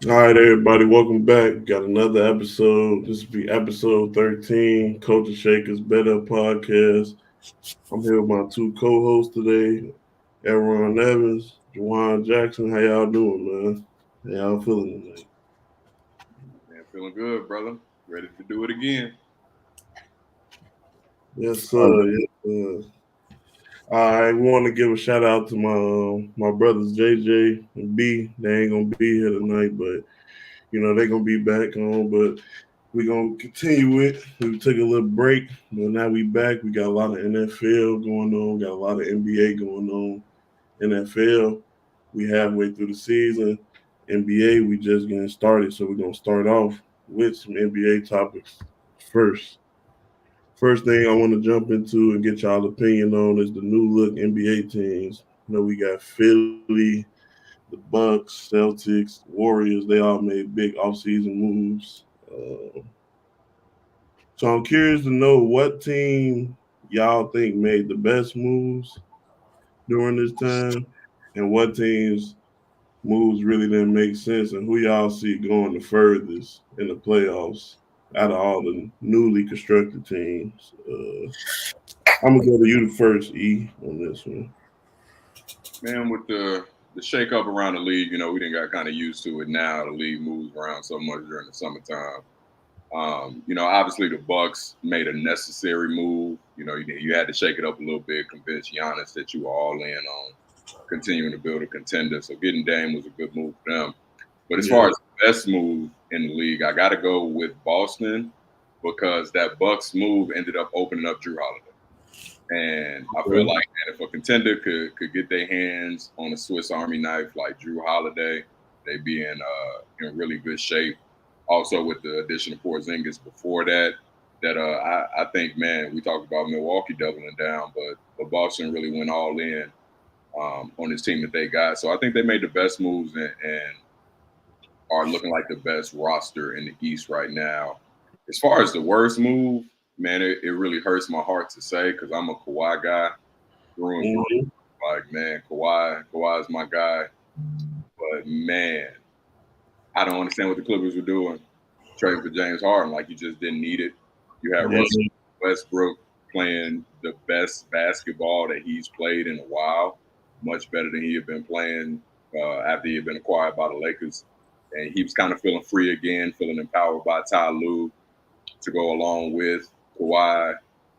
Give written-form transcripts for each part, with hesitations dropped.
All right, everybody, welcome back. Got another episode. This will be episode 13, Culture Shakers Better Podcast. I'm here with my two co-hosts today, Aaron Evans, Juwan Jackson. How y'all doing, man? How y'all feeling tonight? Man, feeling good, brother. Ready to do it again. Yes, sir. Yes, sir. All right, we want to give a shout out to my brothers JJ and B. They ain't gonna be here tonight, but they're gonna be back on. But we're gonna continue it. We took a little break, but now we back. We got a lot of NFL going on, got a lot of NBA going on. NFL, we halfway through the season. NBA, we just getting started, so we're gonna start off with some NBA topics first. First thing I want to jump into and get y'all opinion on is the new look NBA teams. We got Philly, the Bucks, Celtics, Warriors. They all made big offseason moves. So I'm curious to know what team y'all think made the best moves during this time, and what teams moves really didn't make sense, and who y'all see going the furthest in the playoffs out of all the newly constructed teams. I'm gonna go to you first, E, on this one. Man, with the shake up around the league, we didn't got kind of used to it now. The league moves around so much during the summertime. Obviously the Bucks made a necessary move. You had to shake it up a little bit, convince Giannis that you were all in on continuing to build a contender. So getting Dame was a good move for them. But as Yeah, far as the best move in the league, I got to go with Boston because that Bucks move ended up opening up Drew Holiday. And I feel okay. like man, if a contender could get their hands on a Swiss Army knife like Drew Holiday, they'd be in really good shape. Also, with the addition of Porzingis before that, I think man, we talked about Milwaukee doubling down, but Boston really went all in on this team that they got. So I think they made the best moves and are looking like the best roster in the East right now. As far as the worst move, man, it really hurts my heart to say because I'm a Kawhi guy through and through. Mhm. Like, man, Kawhi is my guy. But man, I don't understand what the Clippers were doing trading for James Harden. Like, you just didn't need it. You had Russell Yeah, Westbrook playing the best basketball that he's played in a while, much better than he had been playing after he had been acquired by the Lakers. And he was kind of feeling free again, feeling empowered by Ty Lue to go along with Kawhi,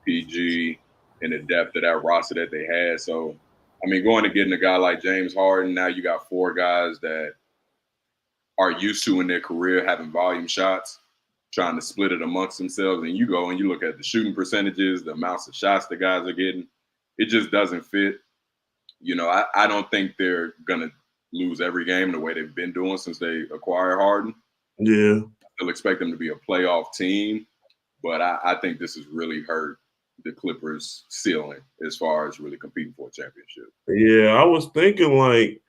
PG, and the depth of that roster that they had. So, I mean, going to getting a guy like James Harden, now you got four guys that are used to in their career having volume shots, trying to split it amongst themselves. And you go and you look at the shooting percentages, the amounts of shots the guys are getting, it just doesn't fit. I don't think they're going to lose every game the way they've been doing since they acquired Harden. yeah. I still expect them to be a playoff team, but I think this has really hurt the Clippers' ceiling as far as really competing for a championship. Yeah, I was thinking like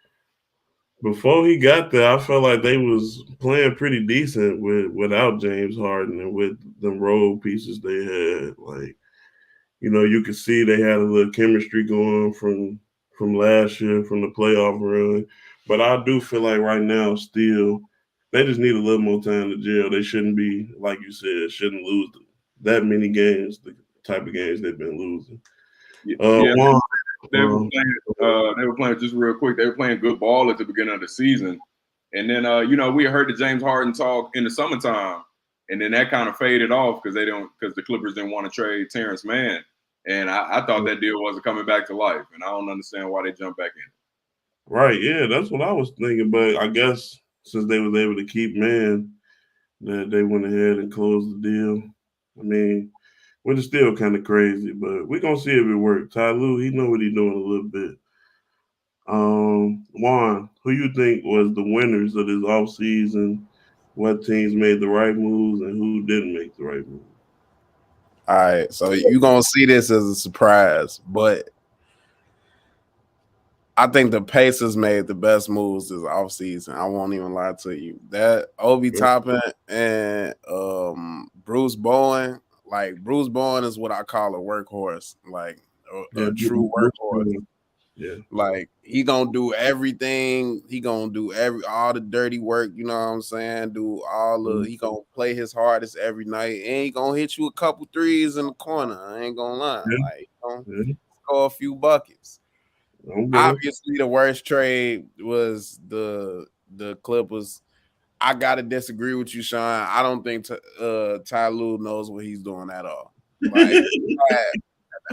before he got there, I felt like they was playing pretty decent without James Harden and with the role pieces they had. Like, you could see they had a little chemistry going from last year from the playoff run. But I do feel like right now still they just need a little more time to gel. They shouldn't be, like you said, shouldn't lose that many games, the type of games they've been losing. Yeah, One, they were playing. They were playing just real quick. They were playing good ball at the beginning of the season, and then we heard the James Harden talk in the summertime, and then that kind of faded off because the Clippers didn't want to trade Terrence Mann, and I thought that deal wasn't coming back to life, and I don't understand why they jumped back in. right, yeah, that's what I was thinking. But I guess since they was able to keep man, that they went ahead and closed the deal. I mean, which is still kind of crazy, but we're gonna see if it works. Ty Lue, he know what he's doing a little bit. Juan, who you think was the winners of this off season? What teams made the right moves and who didn't make the right moves? All right, so you gonna see this as a surprise, but I think the Pacers made the best moves this offseason. I won't even lie to you. That Obi Toppin and Bruce Bowen, like Bruce Bowen is what I call a workhorse, like Yeah, a true workhorse. Yeah. Like he gonna do everything. He gonna do all the dirty work. You know what I'm saying? Do all the. He gonna play his hardest every night, and he gonna hit you a couple threes in the corner. I ain't gonna lie. Yeah. Like he gonna Yeah. score a few buckets. Okay. Obviously, the worst trade was the Clippers. I gotta disagree with you, Sean. I don't think Ty Lue knows what he's doing at all. Like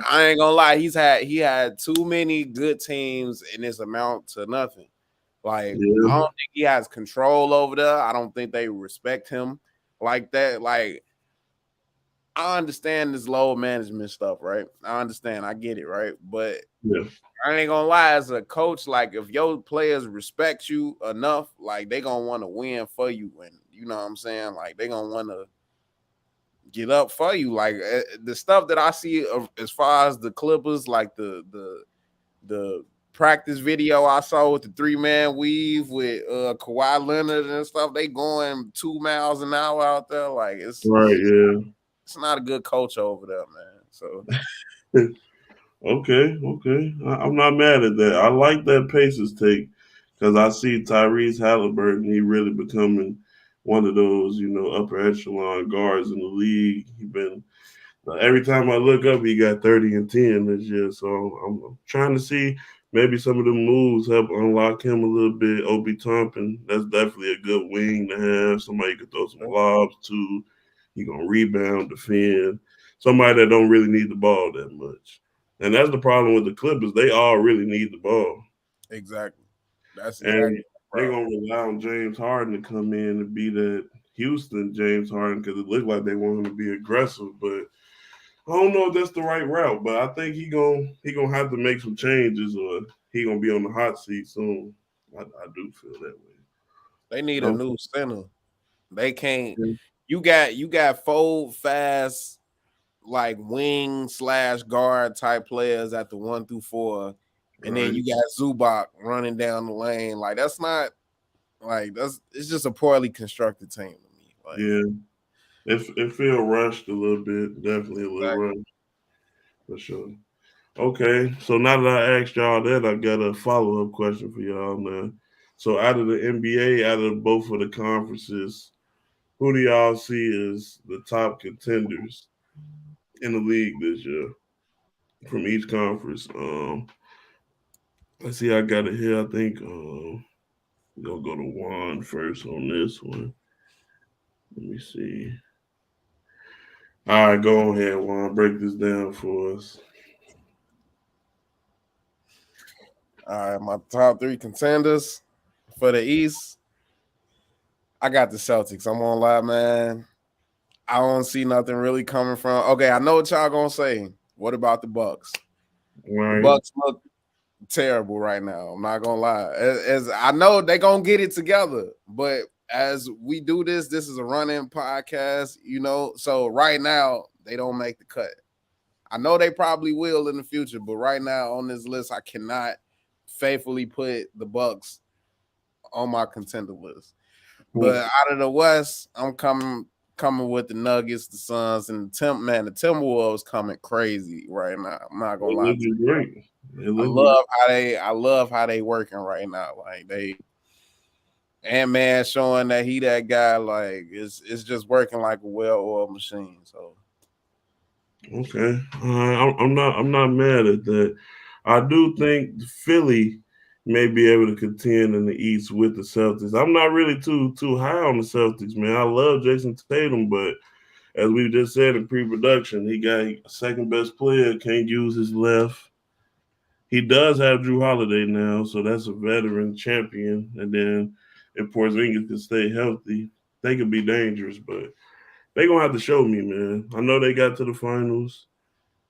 I ain't gonna lie, he had too many good teams in this amount to nothing. Like I Yeah. don't think he has control over there. I don't think they respect him like that. Like I understand this low management stuff, right? I understand, I get it, right? But Yeah. I ain't gonna lie, as a coach, like if your players respect you enough, like they gonna want to win for you, and you know what I'm saying. Like they gonna want to get up for you. Like the stuff that I see as far as the Clippers, like the practice video I saw with the 3-man weave with Kawhi Leonard and stuff, they going 2 miles an hour out there. Like Right. Yeah. it's not a good coach over there, man. So. Okay, okay. I'm not mad at that. I like that Pacers take because I see Tyrese Halliburton. He really becoming one of those, upper echelon guards in the league. He been every time I look up, he got 30 and 10 this year. So I'm trying to see maybe some of the moves help unlock him a little bit. Obi Toppin, that's definitely a good wing to have. Somebody you could throw some lobs to. He gonna rebound, defend. Somebody that don't really need the ball that much. And that's the problem with the Clippers. They all really need the ball. Exactly. That's exactly And they're gonna rely on James Harden to come in and be that Houston James Harden because it looked like they want him to be aggressive, but I don't know if that's the right route. But I think he gonna have to make some changes or he gonna be on the hot seat soon. I do feel that way. They need a Um, new center. They can't. You got 4 fast like wing/guard type players at the 1 through 4, and then right. you got Zubac running down the lane. Like that's not like it's just a poorly constructed team to me. Like Yeah. It feel rushed a little bit. Definitely a little exactly. rushed for sure. Okay, so now that I asked y'all that, I got a follow up question for y'all now. So out of the NBA, out of both of the conferences, who do y'all see as the top contenders in the league this year from each conference? Let's see, I got it here. I think we're gonna go to Juan first on this one. Let me see. All right, go ahead, Juan. Break this down for us. All right, my top 3 contenders for the East. I got the Celtics. I'm gonna lie, man. I don't see nothing really coming from. Okay, I know what y'all gonna say. What about the Bucks? The Right. Bucks look terrible right now. I'm not gonna lie. As I know they gonna get it together, but as we do this is a run-in podcast, So right now they don't make the cut. I know they probably will in the future, but right now on this list, I cannot faithfully put the Bucks on my contender list. But out of the West, I'm coming with the Nuggets, the Suns, and the Timberwolves coming crazy right now. I'm not gonna They lie to looking you. great. They looking I love how they working right now. Like man showing that he that guy, like it's just working like a well-oiled machine. So okay. I'm not mad at that. I do think Philly may be able to contend in the East with the Celtics. I'm not really too high on the Celtics, man. I love Jason Tatum, but as we just said in pre-production, he got a second best player, can't use his left. He does have Drew Holiday now, so that's a veteran champion. And then if Porzingis can stay healthy, they could be dangerous, but they gonna have to show me, man. I know they got to the finals,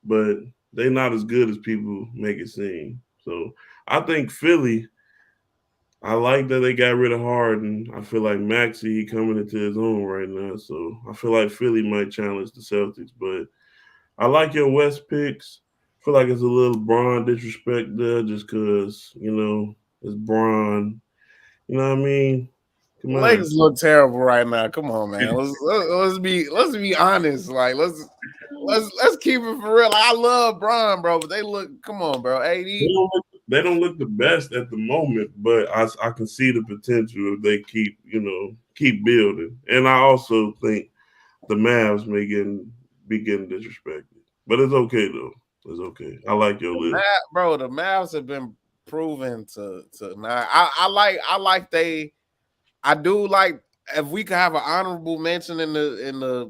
but they not as good as people make it seem. So I think Philly. I like that they got rid of Harden. I feel like Maxey he coming into his own right now. So I feel like Philly might challenge the Celtics, but I like your West picks. I feel like it's a little Braun disrespect there just because, it's Braun. You know what I mean? Come on. Lakers look terrible right now. Come on, man. Let's be honest. Like let's keep it for real. I love Bron, bro, but they look. Come on, bro. AD. they don't look the best at the moment, but I can see the potential if they keep building. And I also think the Mavs be getting disrespected, but it's okay though. It's okay. I like your list, Bro. The Mavs have been proven to now. I do like if we could have an honorable mention in the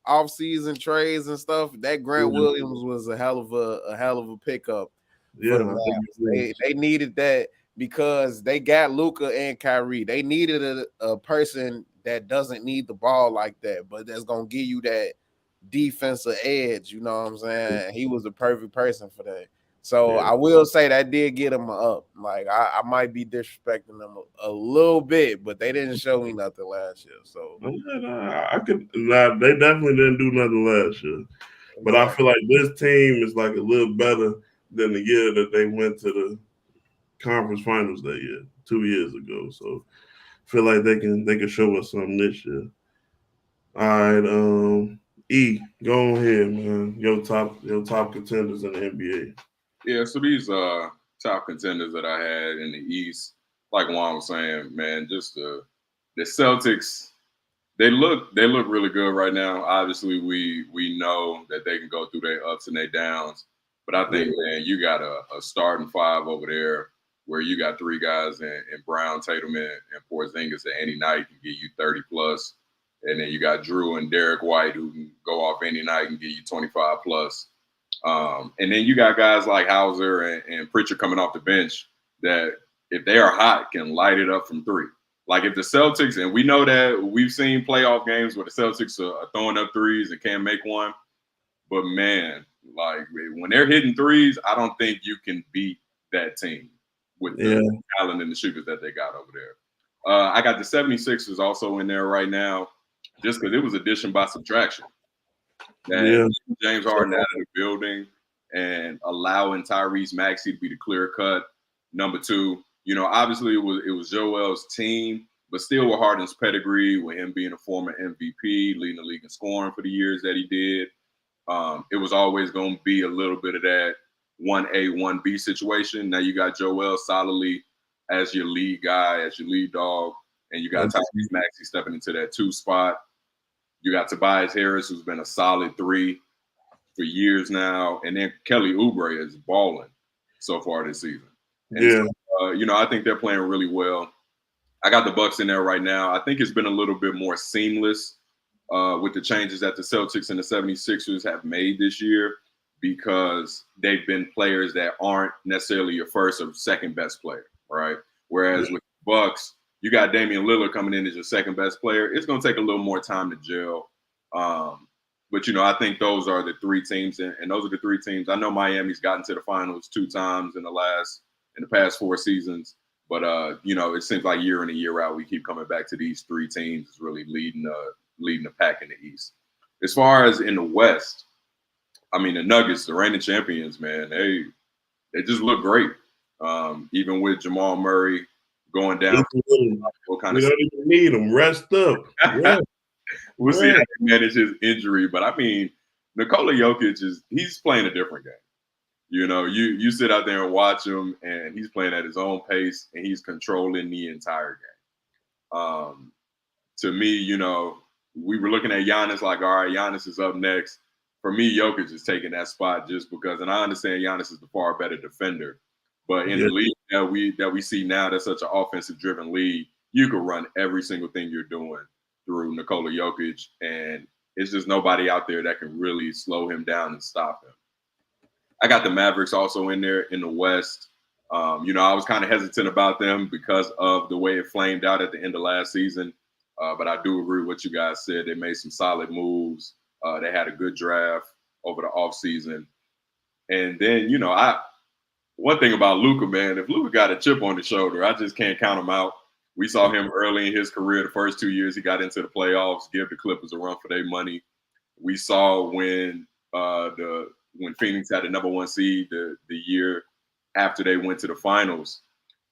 off-season trades and stuff. That Grant Williams was a hell of a pickup for the Mavs. They needed that because they got Luka and Kyrie. They needed a person that doesn't need the ball like that, but that's gonna give you that defensive edge. You know what I'm saying? He was the perfect person for that. So I will say that did get them up. Like I might be disrespecting them a little bit, but they didn't show me nothing last year. So they definitely didn't do nothing last year. But I feel like this team is like a little better than the year that they went to the conference finals that year, 2 years ago. So I feel like they can show us something this year. All right, E, go ahead, man. Your top contenders in the NBA. Yeah, so these top contenders that I had in the East, like Juan was saying, man, just the Celtics, they look really good right now. Obviously, we know that they can go through their ups and their downs, but I think, man, you got a starting five over there where you got three guys in Brown, Tatum, and Porzingis that any night can give you 30 plus, and then you got Drew and Derek White who can go off any night and give you 25 plus. And then you got guys like Hauser and Pritchard coming off the bench that, if they are hot, can light it up from three. Like if the Celtics, and we know that we've seen playoff games where the Celtics are throwing up threes and can't make one. But man, like when they're hitting threes, I don't think you can beat that team with the talent and the shooters that they got over there. I got the 76ers also in there right now, just because it was addition by subtraction. That James Harden out of the building and allowing Tyrese Maxey to be the clear cut number two. You know, obviously it was Joel's team, but still with Harden's pedigree, with him being a former MVP, leading the league in scoring for the years that he did. It was always going to be a little bit of that 1A, 1B situation. Now you got Joel solidly as your lead guy, as your lead dog, and you got Tyrese Maxey stepping into that 2 spot. You got Tobias Harris, who's been a solid 3 for years now, and then Kelly Oubre is balling so far this season. And so, you know, I think they're playing really well. I got the Bucks in there right now. I think it's been a little bit more seamless with the changes that the Celtics and the 76ers have made this year, because they've been players that aren't necessarily your first or second best player, right? Whereas with the Bucks, you got Damian Lillard coming in as your second best player. It's going to take a little more time to gel. But, you know, I think those are the 3 teams, and those are the 3 teams. I know Miami's gotten to the finals 2 times in the past 4 seasons. But, you know, it seems like year in and year out, we keep coming back to these 3 teams is really leading the pack in the East. As far as in the West, I mean, the Nuggets, the reigning champions, man, they just look great. Even with Jamal Murray going down. We don't even need him. Rest up. We'll see how he manage his injury. But, I mean, Nikola Jokic he's playing a different game. You know, you sit out there and watch him, and he's playing at his own pace, and he's controlling the entire game. To me, you know, we were looking at Giannis like, all right, Giannis is up next. For me, Jokic is taking that spot just because, and I understand Giannis is the far better defender, but in the league that we see now, that's such an offensive-driven league, you could run every single thing you're doing through Nikola Jokic, and it's just nobody out there that can really slow him down and stop him. I got the Mavericks also in there in the West. You know, I was kind of hesitant about them because of the way it flamed out at the end of last season. But I do agree with what you guys said. They made some solid moves. They had a good draft over the offseason. And then, you know, one thing about Luka, man, if Luka got a chip on his shoulder, I just can't count him out. We saw him early in his career, the first 2 years he got into the playoffs, give the Clippers a run for their money. We saw when Phoenix had the number 1 seed the year after they went to the finals,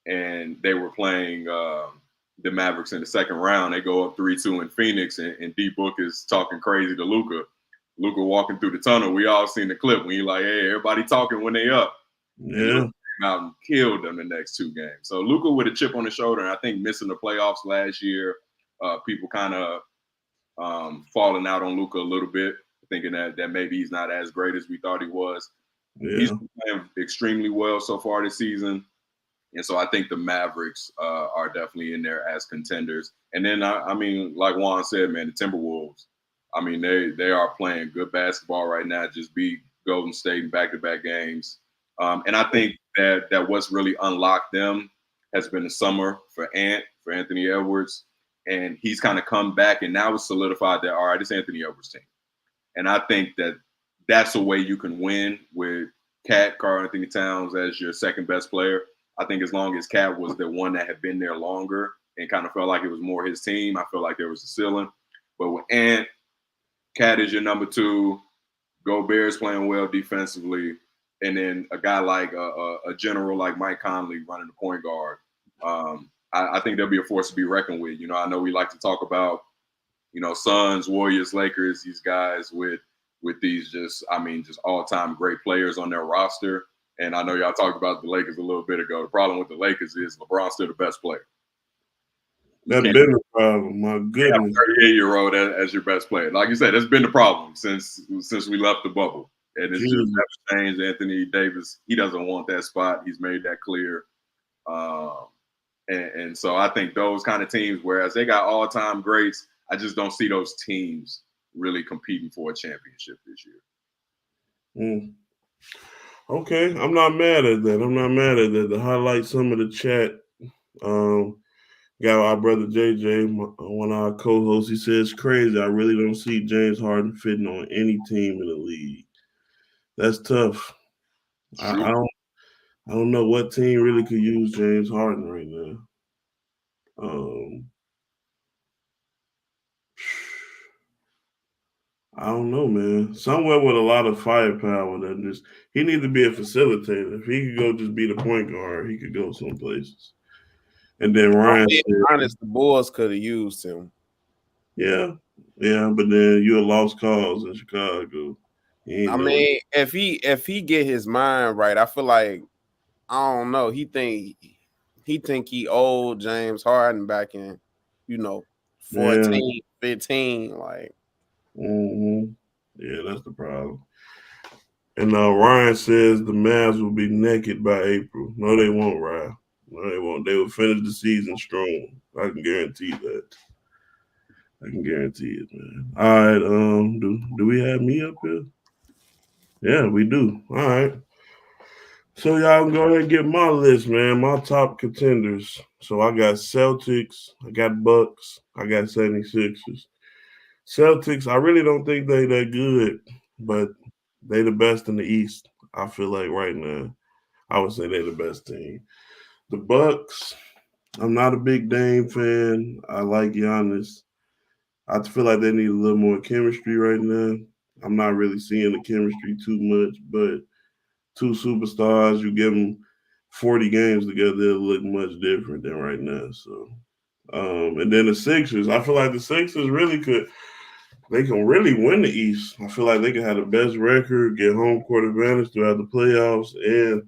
and they were playing the Mavericks in the second round. They go up 3-2 in Phoenix, and D-Book is talking crazy to Luka. Luka walking through the tunnel. We all seen the clip when he's like, hey, everybody talking when they up. Yeah. came out and killed them the next 2 games. So Luka with a chip on his shoulder, and I think missing the playoffs last year, people kind of falling out on Luka a little bit, thinking that maybe he's not as great as we thought he was. He's been playing extremely well so far this season. And so I think the Mavericks are definitely in there as contenders. And then, I mean, like Juan said, man, the Timberwolves, I mean, they are playing good basketball right now, just beat Golden State in back-to-back games. And I think that what's really unlocked them has been the summer for Anthony Edwards. And he's kind of come back, and now it's solidified that, all right, it's Anthony Edwards' team. And I think that's a way you can win with Karl Anthony Towns as your second best player. I think as long as Cat was the one that had been there longer and kind of felt like it was more his team, I feel like there was a ceiling. But with Ant, Cat is your number 2. Gobert's playing well defensively. And then a guy like a general like Mike Conley running the point guard. I think there'll be a force to be reckoned with. You know, I know we like to talk about, you know, Suns, Warriors, Lakers, these guys with these just all-time great players on their roster. And I know y'all talked about the Lakers a little bit ago. The problem with the Lakers is LeBron's still the best player. That's been the problem. My goodness. 38-year-old as your best player. Like you said, that's been the problem since we left the bubble. And it's just never changed. Anthony Davis, he doesn't want that spot. He's made that clear. And so I think those kind of teams, whereas they got all-time greats, I just don't see those teams really competing for a championship this year. Okay, I'm not mad at that. To highlight some of the chat, got our brother JJ, one of our co-hosts. He says, crazy. I really don't see James Harden fitting on any team in the league. That's tough. I don't know what team really could use James Harden right now. I don't know, man. Somewhere with a lot of firepower that he needs to be a facilitator. If he could go just be the point guard, he could go some places. And then Ryan said, honest, the Bulls could have used him. Yeah, but then you a lost cause in Chicago. I mean, if he get his mind right, I feel like, I don't know. He think he old James Harden back in, 14, 15, like. Yeah, that's the problem. And Ryan says the Mavs will be naked by April. No, they won't, Ryan. No, they won't. They will finish the season strong. I can guarantee that. I can guarantee it, man. All right. Do we have me up here? Yeah, we do. All right. So y'all can go ahead and get my list, man. My top contenders. So I got Celtics, I got Bucks, I got 76ers. Celtics, I really don't think they that good, but they the best in the East. I feel like right now. I would say they're the best team. The Bucks, I'm not a big Dame fan. I like Giannis. I feel like they need a little more chemistry right now. I'm not really seeing the chemistry too much, but 2 superstars, you give them 40 games together, it'll look much different than right now. So, and then the Sixers, I feel like the Sixers they can really win the East. I feel like they can have the best record, get home court advantage throughout the playoffs, and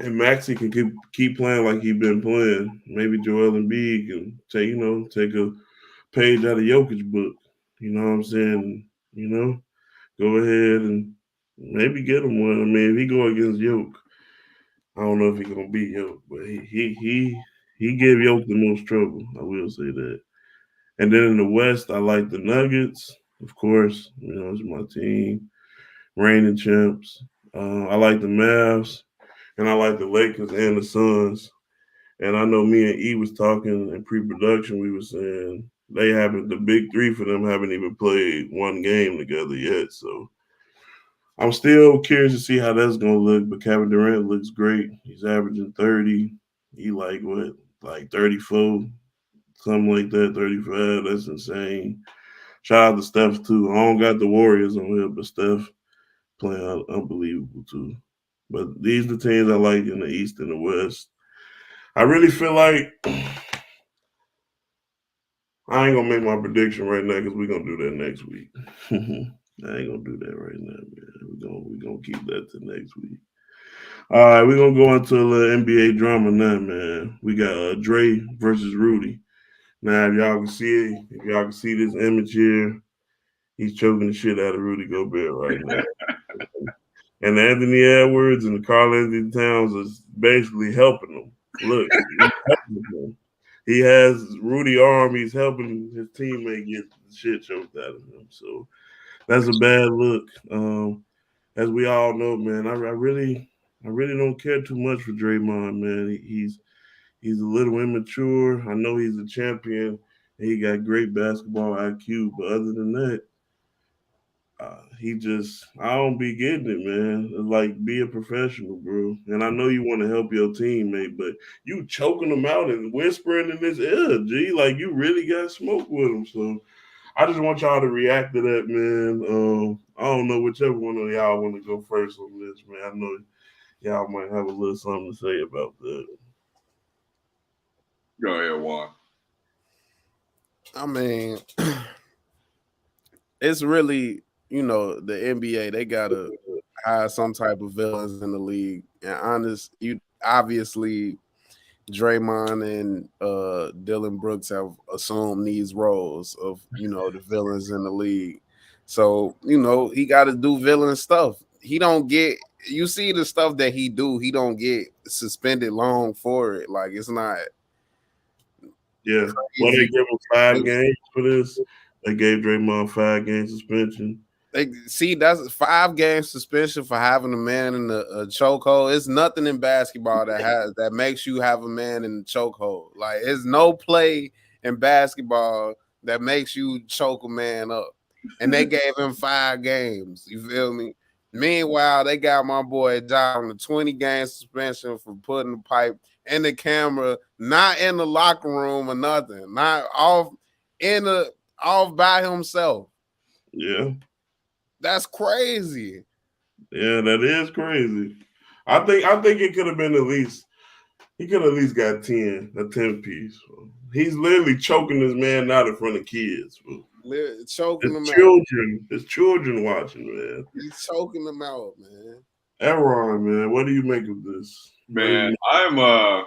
and Maxey can keep playing like he's been playing. Maybe Joel Embiid can take a page out of Jokic book. You know what I'm saying? Go ahead and maybe get him one. I mean, if he go against Yoke, I don't know if he's gonna beat Yoke, but he gave Yoke the most trouble. I will say that. And then in the West, I like the Nuggets, of course. It's my team, reigning champs. I like the Mavs, and I like the Lakers and the Suns. And I know me and E was talking in pre-production. We were saying the big three for them haven't even played one game together yet. So I'm still curious to see how that's gonna look. But Kevin Durant looks great. He's averaging 30. He like 34, something like that, 35. That's insane. Shout out to Steph too. I don't got the Warriors on here, but Steph playing unbelievable too. But these are the teams I like in the East and the West. I really feel like I ain't gonna make my prediction right now because we're gonna do that next week. I ain't gonna do that right now, man. We gonna keep that to next week. All right, we're gonna go into a little NBA drama now, man. We got Dre versus Rudy. Now, if y'all can see this image here, he's choking the shit out of Rudy Gobert right now. And Anthony Edwards and the Karl Anthony Towns is basically helping him. Look, he's helping him. He has Rudy arm. He's helping his teammate get the shit choked out of him. So that's a bad look. As we all know, man, I really don't care too much for Draymond, man. He's a little immature. I know he's a champion. And he got great basketball IQ, but other than that, I don't be getting it, man. Like, be a professional, bro. And I know you want to help your teammate, but you choking them out and whispering in his ear, G, like you really got smoke with him. So I just want y'all to react to that, man. I don't know whichever one of y'all want to go first on this, man. I know y'all might have a little something to say about that. Go ahead, Juan. I mean, it's really, the NBA, they gotta hire some type of villains in the league. And you obviously Draymond and Dylan Brooks have assumed these roles of, the villains in the league. So, he gotta do villain stuff. He don't get you see the stuff that he do, he don't get suspended long for it. Like, it's not Yeah. Well, they crazy. give him 5 games for this. They gave Draymond 5 game suspension. They see that's 5 game suspension for having a man in a chokehold. It's nothing in basketball that makes you have a man in the chokehold. Like, it's no play in basketball that makes you choke a man up. And they gave him 5 games. You feel me? Meanwhile, they got my boy John on a 20 game suspension for putting the pipe in the camera, not in the locker room or nothing, not off by himself. Yeah. That's crazy. Yeah, that is crazy. I think it could have been at least he could have at least got 10 piece. He's literally choking this man out in front of kids. Choking His them out. children watching, man. He's choking them out, man. Aaron, man, what do you make of this? Man, I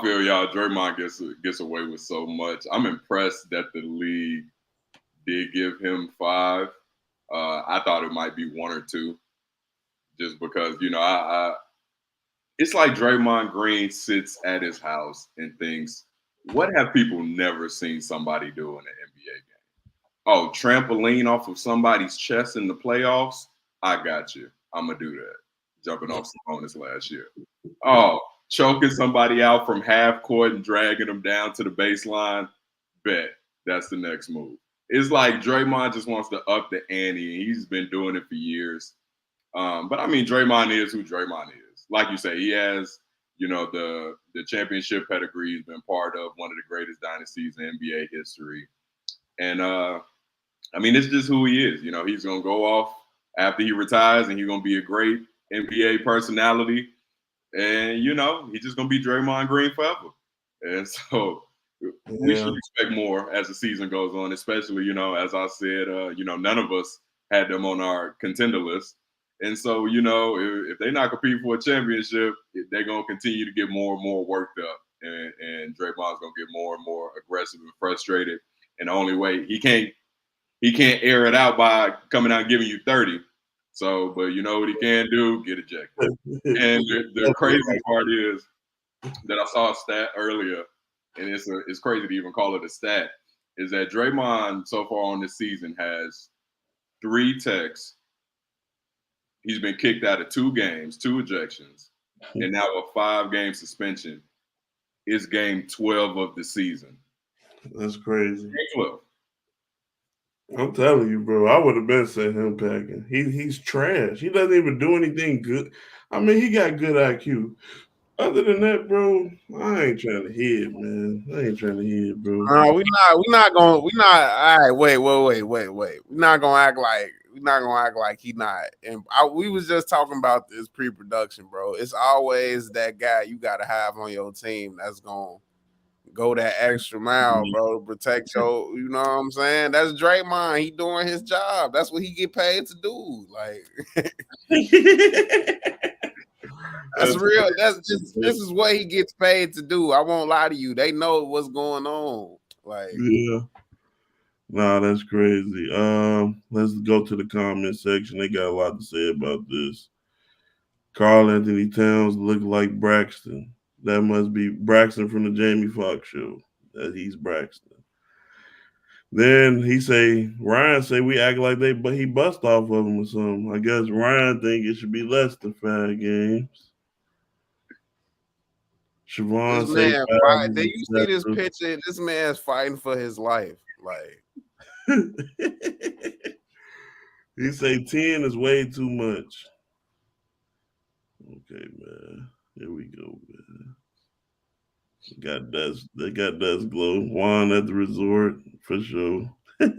feel y'all. Draymond gets away with so much. I'm impressed that the league did give him 5. I thought it might be 1 or 2, just because I it's like Draymond Green sits at his house and thinks, "What have people never seen somebody do in an NBA game? Oh, trampoline off of somebody's chest in the playoffs. I got you. I'm gonna do that. Jumping off Sabonis last year. Oh, choking somebody out from half court and dragging them down to the baseline. Bet that's the next move. It's like Draymond just wants to up the ante. He's been doing it for years. But I mean, Draymond is who Draymond is. Like you say, he has, the championship pedigree. He's been part of one of the greatest dynasties in NBA history. And I mean, it's just who he is. He's gonna go off after he retires, and he's gonna be a great NBA personality. And he's just gonna be Draymond Green forever. And so we Yeah. should expect more as the season goes on, especially, as I said, none of us had them on our contender list. And so, if they're not competing for a championship, they're going to continue to get more and more worked up. And Draymond's going to get more and more aggressive and frustrated. And the only way he can't air it out by coming out and giving you 30. So, but you know what he can do? Get ejected. And the crazy part is that I saw a stat earlier, and it's crazy to even call it a stat, is that Draymond so far on this season has 3 techs. He's been kicked out of 2 games, 2 ejections, and now a 5-game suspension. Is game 12 of the season. That's crazy. Game 12. I'm telling you, bro. I would have been sent him packing. He's trash. He doesn't even do anything good. I mean, he got good IQ. Other than that, bro, I ain't trying to hit, man. I ain't trying to hit, bro. No, we not. All right, wait. We're not gonna act like he not. And we was just talking about this pre-production, bro. It's always that guy you gotta have on your team that's gonna go that extra mile, bro, to protect your, you know what I'm saying? That's Draymond. He doing his job. That's what he get paid to do. Like that's real. That's just this is what he gets paid to do. I won't lie to you. They know what's going on. Like Yeah. Nah, that's crazy. Let's go to the comment section. They got a lot to say about this. Carl Anthony Towns look like Braxton. That must be Braxton from the Jamie Foxx show. That he's Braxton. Then he say Ryan say we act like but he bust off of him or something. I guess Ryan think it should be less than 5 games. Siobhan this say man fight. Did you see this picture? This man's fighting for his life. Like he say 10 is way too much. Okay, man. Here we go, man. They got dust glow. Juan at the resort for sure. What's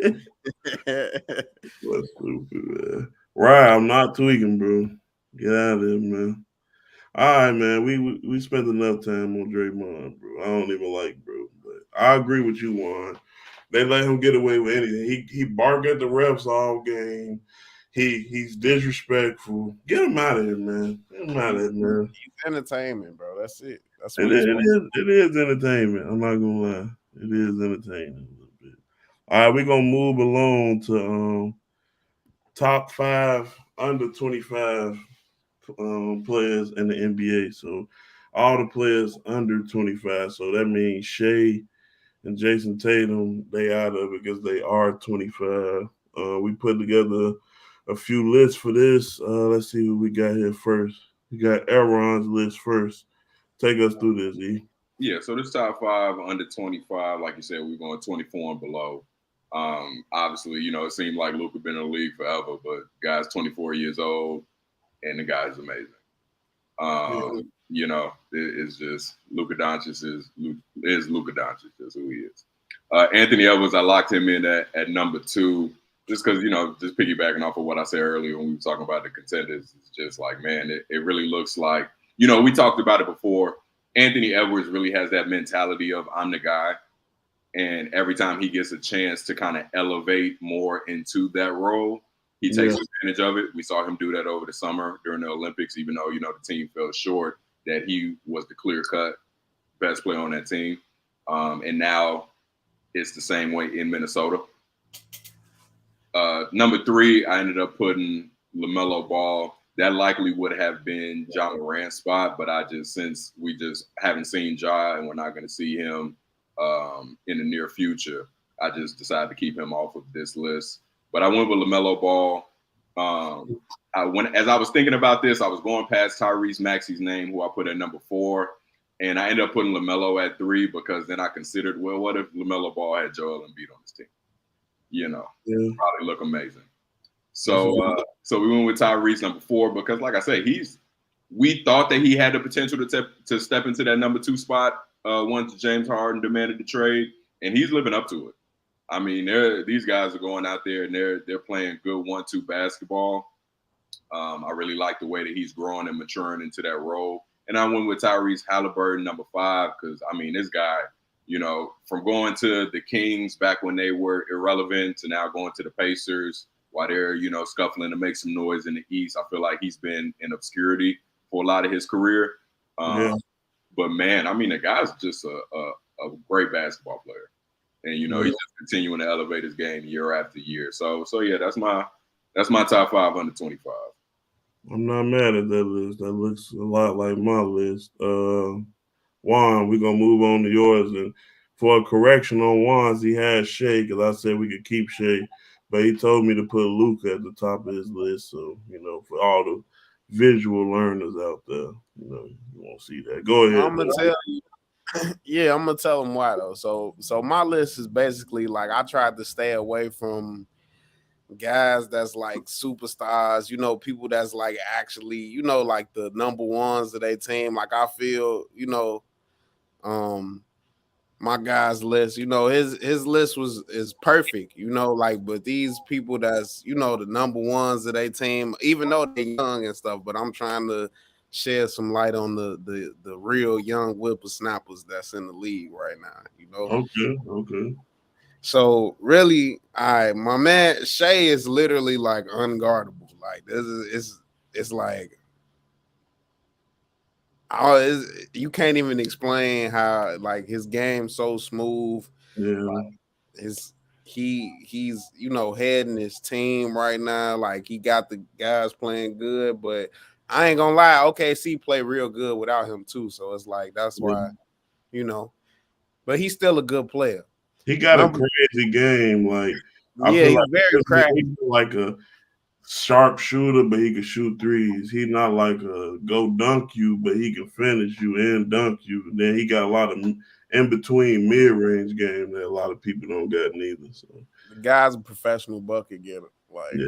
stupid, man? Right, I'm not tweaking, bro. Get out of there, man. All right, man. We spent enough time on Draymond, bro. I don't even like, bro. But I agree with you, Juan. They let him get away with anything. He barked at the refs all game. He's disrespectful. Get him out of here, man. Get him out of here, man. He's entertainment, bro. That's it. That's what it is entertainment. I'm not gonna lie. It is entertainment a little bit. All right, we're gonna move along to top 5 under 25 players in the NBA. So all the players under 25. So that means Shea and Jason Tatum, they out of it because they are 25. We put together a few lists for this. Let's see who we got here first. We got Aaron's list first. Take us through this, E. Yeah, so this top 5 under 25, like you said, we're going 24 and below. Obviously, you know, it seemed like Luka been in the league forever, but guy's 24 years old, and the guy's amazing. You know, it's just Luka Doncic is Luka Doncic. That's who he is. Anthony Edwards, I locked him in at number 2, just because, you know, just piggybacking off of what I said earlier when we were talking about the contenders. It's just like, man, it really looks like, you know, we talked about it before. Anthony Edwards really has that mentality of I'm the guy. And every time he gets a chance to kind of elevate more into that role, he takes advantage of it. We saw him do that over the summer during the Olympics, even though, you know, the team fell short, that he was the clear-cut best player on that team. And now it's the same way in Minnesota. Number 3, I ended up putting LaMelo Ball. That likely would have been Ja Morant's spot, but since we just haven't seen Ja and we're not going to see him in the near future, I just decided to keep him off of this list. But I went with LaMelo Ball. As I was thinking about this, I was going past Tyrese Maxey's name, who I put at number 4, and I ended up putting LaMelo at 3 because then I considered, well, what if LaMelo Ball had Joel Embiid on his team? You know, probably look amazing. So we went with Tyrese number 4 because, like I said, we thought that he had the potential to step into that number 2 spot once James Harden demanded the trade, and he's living up to it. I mean, these guys are going out there and they're playing good 1-2 basketball. I really like the way that he's growing and maturing into that role. And I went with Tyrese Halliburton number 5 because, I mean, this guy, you know, from going to the Kings back when they were irrelevant to now going to the Pacers while they're, you know, scuffling to make some noise in the East, I feel like he's been in obscurity for a lot of his career. But, man, I mean, the guy's just a great basketball player. And, you know, he's just continuing to elevate his game year after year. So yeah, that's my top 5 under 25. I'm not mad at that list. That looks a lot like my list. Juan, we're gonna move on to yours. And for a correction on Juan's, he had Shea because I said we could keep Shea, but he told me to put Luka at the top of his list. So, you know, for all the visual learners out there, you know, you won't see that. Go ahead. I'm gonna tell you. Yeah, I'm gonna tell them why though. So my list is basically like I tried to stay away from guys that's like superstars, you know, people that's like actually, you know, like the number ones of their team. Like I feel, you know, my guy's list, you know, his list is perfect, you know, like, but these people that's, you know, the number ones of their team, even though they're young and stuff, but I'm trying to shed some light on the real young whippersnappers that's in the league right now. You know, Okay. so really, my man Shea is literally like unguardable. Like this is it's like you can't even explain how like his game's so smooth. Yeah. His he's heading his team right now. Like he got the guys playing good, but I ain't gonna lie, OKC play real good without him too. So it's like that's Yeah. why you know, but he's still a good player. He got a Number crazy game. Like I Yeah, feel he's like very crafty. he's like a sharp shooter, but he can shoot threes. He's not like a go dunk you, but he can finish you and dunk you. And then he got a lot of in between mid range game that a lot of people don't got neither. So The guy's a professional bucket getter. Like yeah,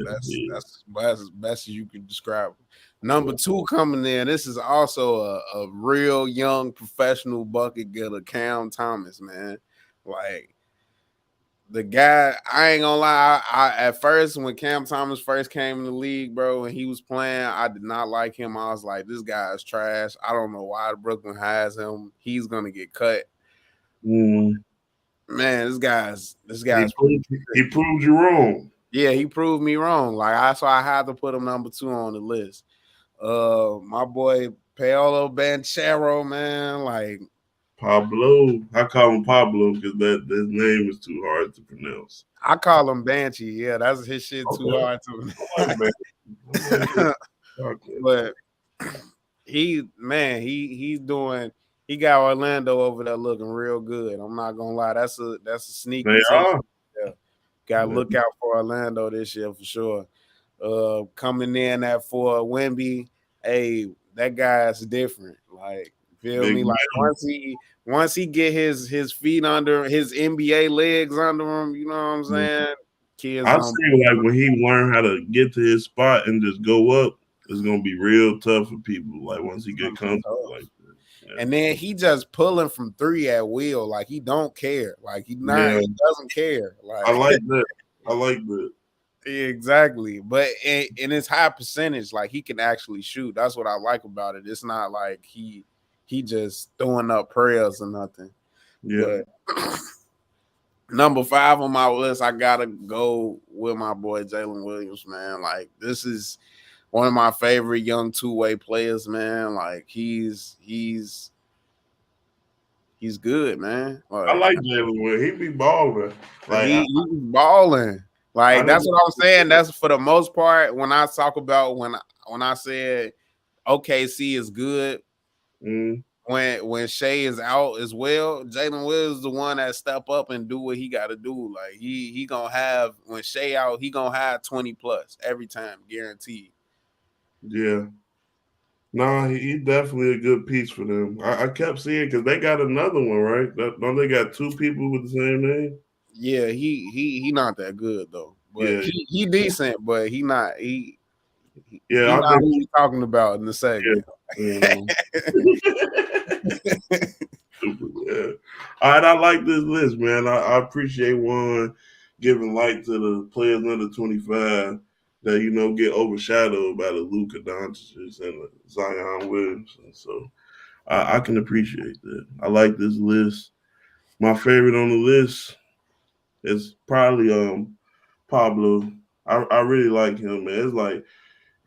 that's best as you can describe him. Number two coming in. This is also a real young professional bucket getter, Cam Thomas, man. Like the guy, I ain't gonna lie. I at first when Cam Thomas first came in the league, bro, and he was playing, I did not like him. I was like, this guy is trash. I don't know why Brooklyn has him. He's gonna get cut. mm, Man, this guy's he proved you wrong. yeah, he proved me wrong. So I had to put him number two on the list. My boy Paolo Banchero, man, like Pablo, I call him Pablo because that his name is too hard to pronounce. I call him Banshee. Yeah, that's his shit too Okay. hard I like to. okay. But he's doing. He got Orlando over there looking real good. I'm not gonna lie, that's a sneaky They team. are. Yeah. Got to look out for Orlando this year for sure. Coming in at for Wemby, hey, that guy's different. Like, feel Big me? Like man. once he get his feet under his NBA legs under him, you know what I'm saying? Kids I gonna see like when he learn how to get to his spot and just go up, it's gonna be real tough for people. Like once he get be comfortable tough. like that. Yeah. And then he just pulling from three at will. Like he don't care. Like he Yeah. doesn't care. I Like like that. I like that. exactly. But in his high percentage, like he can actually shoot. That's what I like about it. It's not like he just throwing up prayers or nothing. Yeah. But number 5 on my list, I gotta go with my boy Jalen Williams, man. Like this is one of my favorite young two-way players, man. Like he's good, man. I Like like Jalen Will. He be balling. Like he's balling. I Like that's didn't. what I'm saying. That's for the most part when I talk about when I said OKC is good Mm, when Shea is out as well. Jalen Williams is the one that step up and do what he got to do. Like he gonna have when Shea out, he gonna have 20 plus every time, guaranteed. yeah. Nah, he definitely a good piece for them. I kept seeing because they got another one, right? Don't they got two people with the same name? Yeah, he not that good though, but Yeah, he decent, but he yeah. I not think. who we talking about in the Yeah. segment. Yeah. All right, I like this list, man. I appreciate one giving light to the players under 25 that get overshadowed by the Luka Doncic and the Zion Williamson. So I can appreciate that. I like this list. My favorite on the list is probably Pablo. I really like him, man. It's like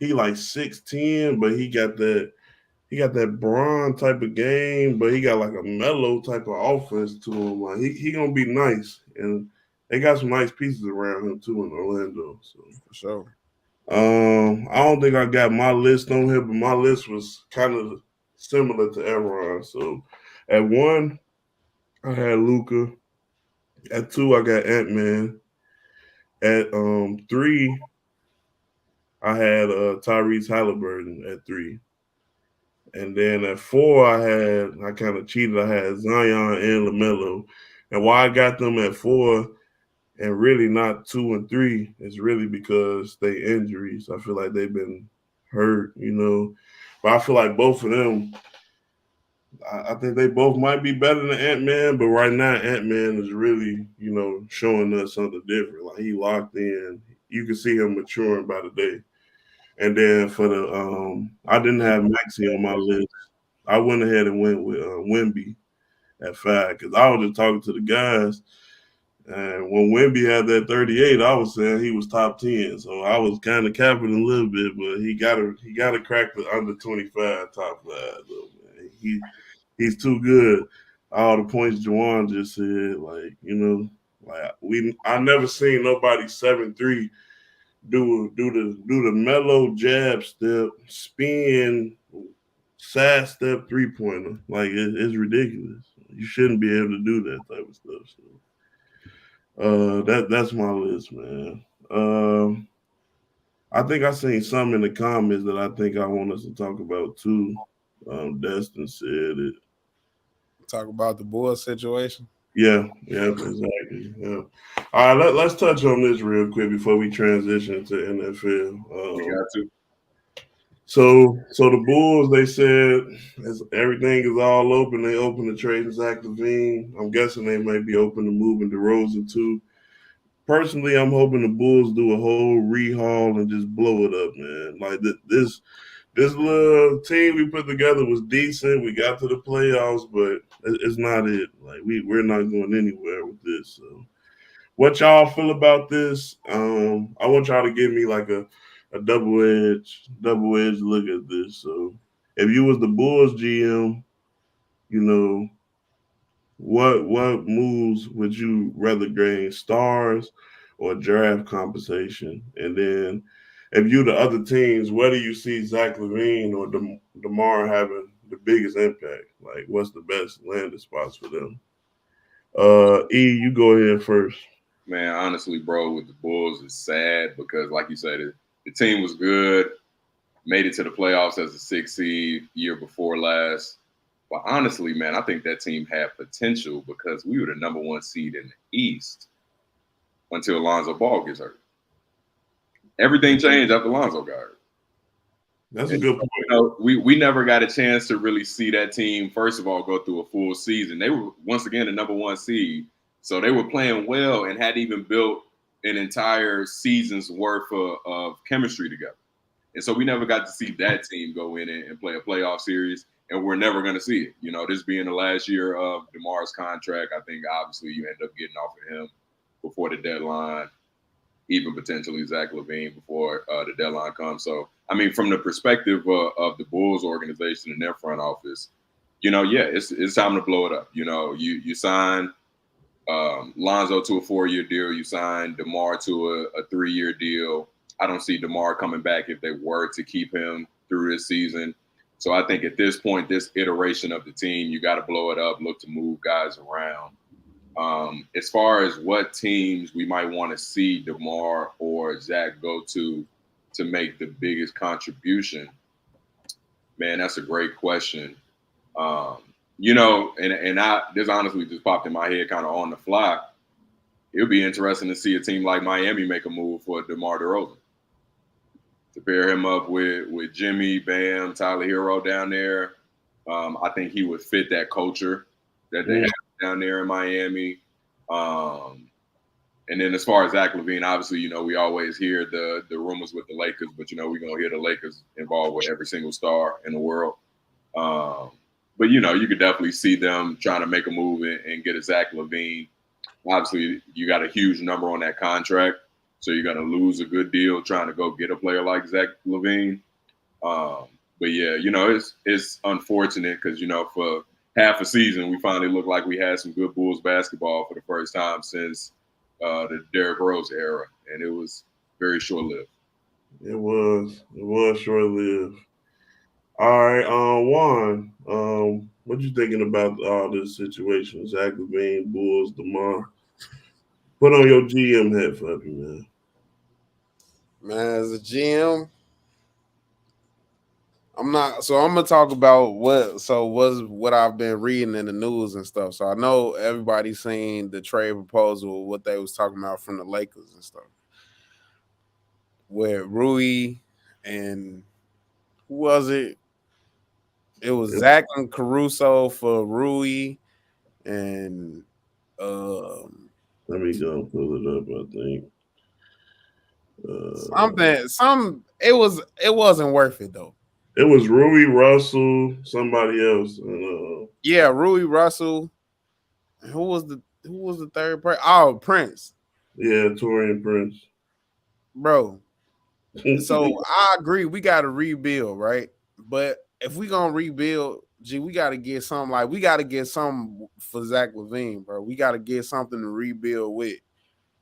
he like 6'10", but he got that Braun type of game, but he got like a mellow type of offense to him. Like he gonna be nice, and they got some nice pieces around him too in Orlando. So For sure. I don't think I got my list on here, but my list was kind of similar to Aaron. So at 1, I had Luca. At 2, I got Ant-Man. At 3, I had Tyrese Halliburton at 3. And then at 4, I kind of cheated. I had Zion and LaMelo. And why I got them at 4 and really not 2 and 3 is really because they injuries. I feel like they've been hurt. But I feel like both of them, I think they both might be better than Ant-Man, but right now Ant-Man is really, showing us something different. Like he locked in. You can see him maturing by the day. And then for the I didn't have Maxey on my list. I went ahead and went with Wemby at 5 because I was just talking to the guys. And when Wemby had that 38, I was saying he was top 10. So I was kind of capping a little bit, but he gotta crack the under 25 top 5 though, man. He's too good. All the points Juwan just said, I never seen nobody 7-3 do the mellow jab step, spin, side step 3-pointer. Like it's ridiculous. You shouldn't be able to do that type of stuff. So that's my list, man. I think I seen some in the comments that I think I want us to talk about too. Destin said it. Talk about the Bulls situation. Yeah, exactly. Yeah. All right, let's touch on this real quick before we transition to NFL. We got to. So the Bulls, they said as everything is all open, they open to trading Zach LaVine. I'm guessing they might be open to moving DeRozan too. Personally, I'm hoping the Bulls do a whole rehaul and just blow it up, man. Like this little team we put together was decent. We got to the playoffs, but it's not it. Like we're not going anywhere with this. So, what y'all feel about this? I want y'all to give me like a double edged look at this. So, if you was the Bulls GM, you know what moves would you rather gain, stars or draft compensation? And then if you the other teams, where do you see Zach LaVine or DeMar having the biggest impact? Like what's the best landing spots for them? You go ahead first. Man, honestly, bro, with the Bulls, it's sad because, like you said, the team was good, made it to the playoffs as a 6 seed year before last. But honestly, man, I think that team had potential because we were the number 1 seed in the East until Lonzo Ball gets hurt. Everything changed after Lonzo got hurt. That's a good point. We never got a chance to really see that team, first of all, go through a full season. They were, once again, the number 1 seed. So they were playing well and hadn't even built an entire season's worth of chemistry together. And so we never got to see that team go in and play a playoff series, and we're never going to see it. This being the last year of DeMar's contract, I think obviously you end up getting off of him before the deadline, even potentially Zach LaVine before the deadline comes. So, I mean, from the perspective of the Bulls organization and their front office, it's time to blow it up. You sign Lonzo to a 4-year deal. You sign DeMar to a 3-year deal. I don't see DeMar coming back if they were to keep him through this season. So I think at this point, this iteration of the team, you got to blow it up, look to move guys around. As far as what teams we might want to see DeMar or Zach go to make the biggest contribution, man, that's a great question. This honestly just popped in my head kind of on the fly. It would be interesting to see a team like Miami make a move for DeMar DeRozan, to pair him up with Jimmy, Bam, Tyler Hero down there. I think he would fit that culture that they have down there in Miami. And then as far as Zach LaVine, obviously, we always hear the rumors with the Lakers, but, we're going to hear the Lakers involved with every single star in the world. But, you could definitely see them trying to make a move and get a Zach LaVine. Obviously, you got a huge number on that contract, so you're going to lose a good deal trying to go get a player like Zach LaVine. But, yeah, it's unfortunate because, for half a season, we finally looked like we had some good Bulls basketball for the first time since the Derrick Rose era, and it was very short-lived. It was short-lived. All right, Juan, what you thinking about all this situation? Zach LaVine, Bulls, DeMar. Put on your GM hat for me, man. Man, as a GM, I'm not. So I'm gonna talk about what I've been reading in the news and stuff. So I know everybody's seen the trade proposal, what they was talking about from the Lakers and stuff, where Rui and who was it? It was Zach and Caruso for Rui, and let me go pull it up. I think something. it wasn't worth it though. It was Rui Russell, somebody else, and Yeah, Rui Russell. Who was the third person? Oh, Prince, yeah, Torian Prince. bro. So I agree, we got to rebuild, right? But if we gonna rebuild, gee, we got to get something like we got to get something for Zach Levine, bro. We got to get something to rebuild with.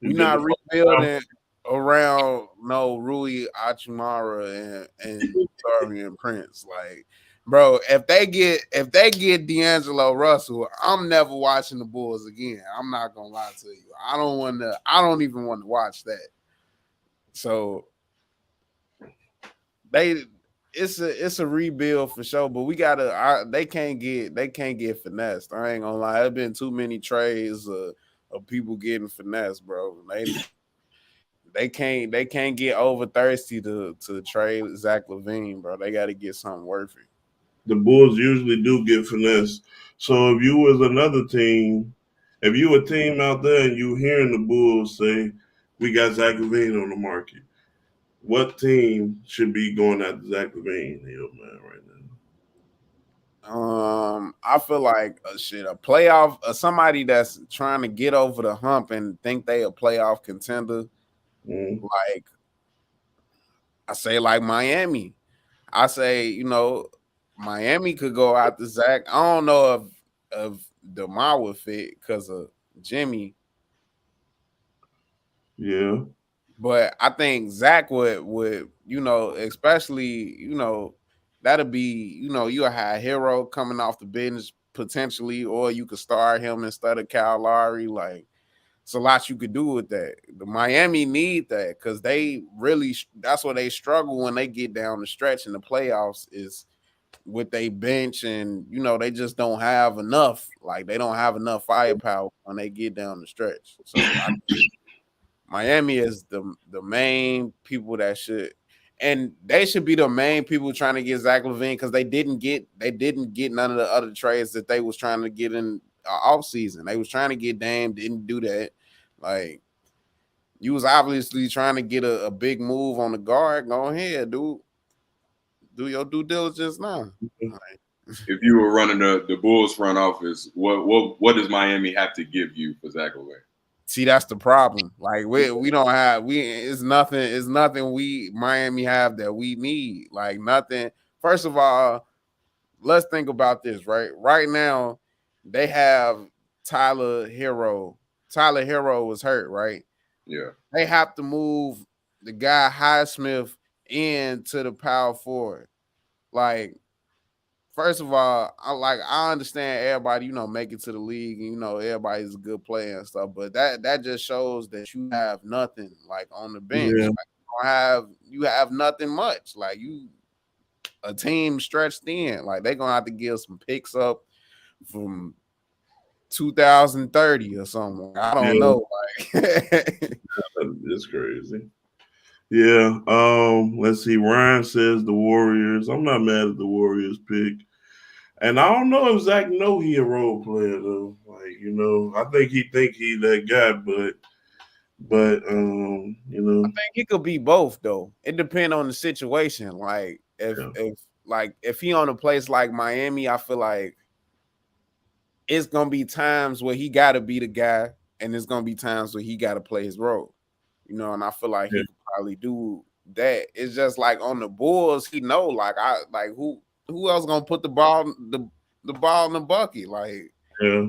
You We get not the rebuilding around no Rui Achimara and Dorian Prince. Like, bro, if they get D'Angelo Russell, I'm never watching the Bulls again. I'm not gonna lie to you. I don't even want to watch that. So they it's a rebuild for sure, but we gotta they can't get finessed. I ain't gonna lie. There's been too many trades of people getting finessed, bro. They can't get over thirsty to trade Zach Levine, bro. They got to get something worth it. the Bulls usually do get finesse. So if you was another team, if you a team out there and you hearing the Bulls say we got Zach Levine on the market, what team should be going after Zach Levine, man, right now? I feel like a playoff, somebody that's trying to get over the hump and think they a playoff contender. Mm. Like I say, like Miami. I say, Miami could go after Zach. I don't know if DeMar would fit because of Jimmy. Yeah, But I think Zach would especially that'll be you'll have Hero coming off the bench potentially, or you could start him instead of Kyle Lowry. Like it's a lot you could do with that. The Miami need that because they really that's where they struggle when they get down the stretch in the playoffs is with they bench and they just don't have enough. Like they don't have enough firepower when they get down the stretch. So I think Miami is the main people that should, and they should be the main people trying to get Zach Levine because they didn't get none of the other trades that they was trying to get in off season. They was trying to get Dame, didn't do that. Like you was obviously trying to get a big move on the guard. Go ahead, dude. Do your due diligence now. Like, If you were running the Bulls front office, what does Miami have to give you for Zach Levine? see, that's the problem. Like we don't have it's nothing we Miami have that we need. Like nothing. First of all, let's think about this, right? Right now, they have Tyler Hero. Tyler Hero was hurt, right? Yeah. They have to move the guy Highsmith into the power forward. Like first of all, I understand everybody, make it to the league and everybody's a good player and stuff, but that just shows that you have nothing like on the bench. yeah, Like you have nothing much. Like you a team stretched in. Like they're gonna have to give some picks up from 2030 or something. I don't yeah, know. Like it's crazy. Yeah. Let's see. Ryan says the Warriors. I'm not mad at the Warriors pick. And I don't know if Zach know he a role player though. Like, I think he that guy, I think he could be both though. It depends on the situation. Like if he on a place like Miami, I feel like it's gonna be times where he gotta be the guy, and it's gonna be times where he gotta play his role. And I feel like yeah, he could probably do that. It's just like on the Bulls, he know like who else gonna put the ball in the bucket? Like yeah,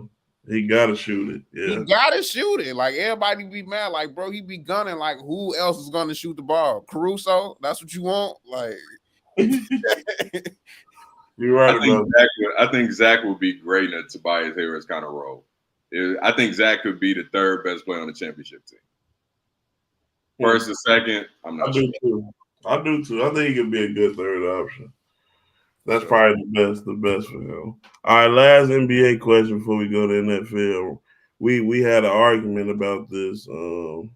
he gotta shoot it. he Yeah. gotta shoot it. Like everybody be mad, like bro, he be gunning. Like who else is gonna shoot the ball? Caruso? That's what you want? Like You're right about that. I think Zach would be great in a Tobias Harris kind of role. I think Zach could be the third best player on the championship team. First and second, I'm I not sure. do too. I do too. I think he could be a good third option. That's Sure. probably the best for him. All right, last NBA question before we go to NFL. We had an argument about this. Hold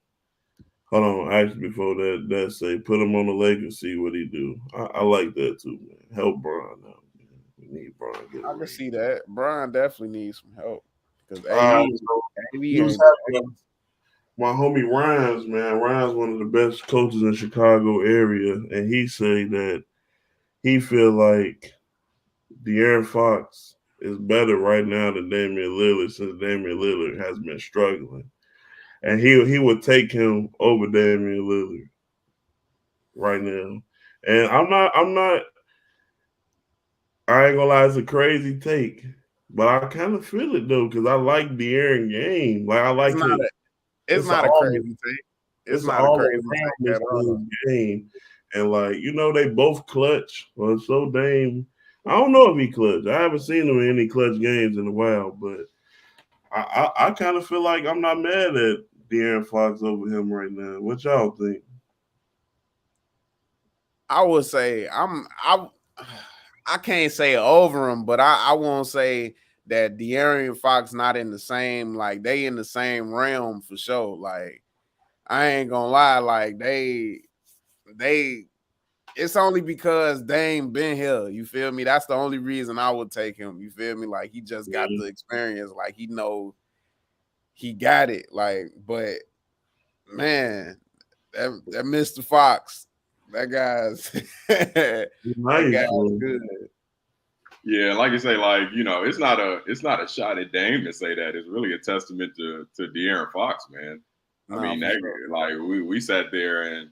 on, actually, before that say put him on the Lakers, see what he do. I like that too, man. Help Bron out, man. We need Bron to get a I can ring. see that. Brian definitely needs some help because All right, AD so he AD was ain't having my homie Ryan's man. Ryan's one of the best coaches in Chicago area, and he say that he feel like De'Aaron Fox is better right now than Damian Lillard since Damian Lillard has been struggling, and he would take him over Damian Lillard right now. And I'm not. I ain't gonna lie, it's a crazy take, but I kind of feel it though because I like De'Aaron game. Like I It's like not his. a it's It's an not a all. crazy take. It's It's an not a all crazy take aroundness at all. to his game, and like they both clutch. Well, so Dame. I don't know if he clutch. I haven't seen him in any clutch games in a while, but I kind of feel like I'm not mad at De'Aaron Fox over him right now. What y'all think? I would say I can't say over him, but I won't say that De'Aaron Fox not in the same, like they in the same realm for sure. Like I ain't gonna lie, like they it's only because Dame been here. You feel me? That's the only reason I would take him. You feel me? Like he just got the experience. Like he know he got it. Like, but man, that Mr. Fox, that guy's that Nice, guy's bro. good. Yeah, like you say, like it's not a shot at Dame to say that. It's really a testament to De'Aaron Fox, man. I No, mean, for that, sure. like we sat there and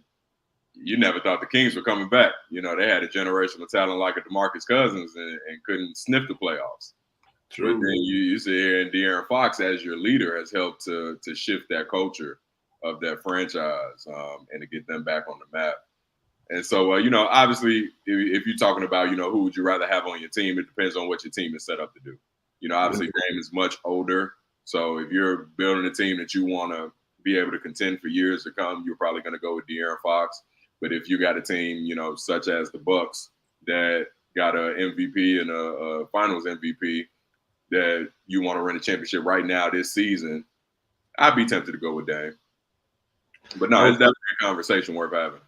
you never thought the Kings were coming back. They had a generational talent like a DeMarcus Cousins and couldn't sniff the playoffs. But True. then you sit here and De'Aaron Fox as your leader has helped to shift that culture of that franchise and to get them back on the map. And so, obviously, if you're talking about, who would you rather have on your team, it depends on what your team is set up to do. Obviously, Dame is much older. So if you're building a team that you want to be able to contend for years to come, you're probably going to go with De'Aaron Fox. But if you got a team, such as the Bucks that got a MVP and a Finals MVP that you want to win a championship right now this season, I'd be tempted to go with Dame. But no, it's Okay. definitely a conversation worth having.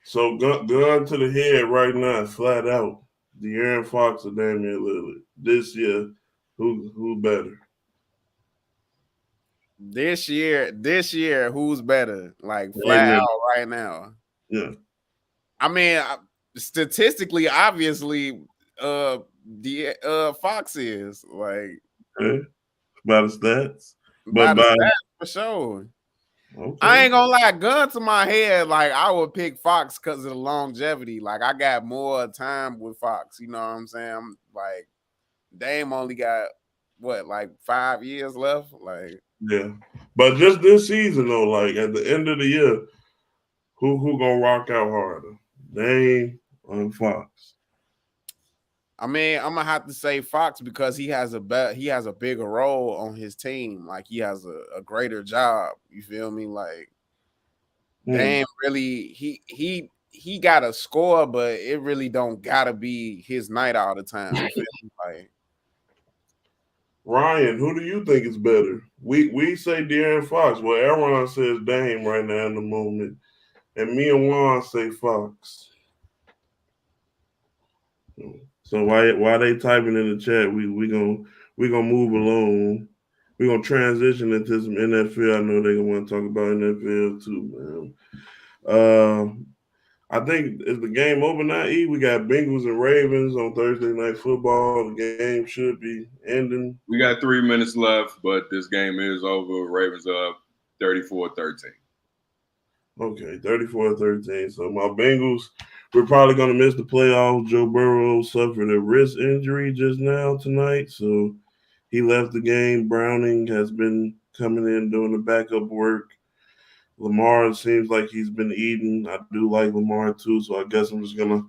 So gun to the head right now, flat out. De'Aaron Fox or Damian Lillard this year. Who better? This year, who's better? Like flat Damian. out right now. Yeah. I mean, statistically, obviously, the Fox is like Okay. By the stats, but by the by stats for sure. I okay. ain't gonna lie, gun to my head, like I would pick Fox because of the longevity. Like I got more time with Fox. You know what I'm saying? Like Dame only got what, like 5 years left. Like Yeah. But just this season though, like at the end of the year, who gonna rock out harder? Dame or Fox? I mean, I'm gonna have to say Fox because he has a bigger role on his team. Like he has a greater job. You feel me? Like Dame really he got a score, but it really don't gotta be his night all the time. You feel me? Like Ryan, who do you think is better? We say De'Aaron Fox. Well, Aaron says Dame right now in the moment, and me and Juan say Fox. So while they typing in the chat, we gonna move along. We gonna transition into some NFL. I know they gonna want to talk about NFL too, man. I think is the game over now. We got Bengals and Ravens on Thursday Night Football. The game should be ending. We got 3 minutes left, but this game is over. Ravens up 34-13. Okay, 34-13. So my Bengals, we're probably gonna miss the playoffs. Joe Burrow suffered a wrist injury just now tonight, so he left the game. Browning has been coming in doing the backup work. Lamar seems like he's been eating. I do like Lamar too, so I guess I'm just gonna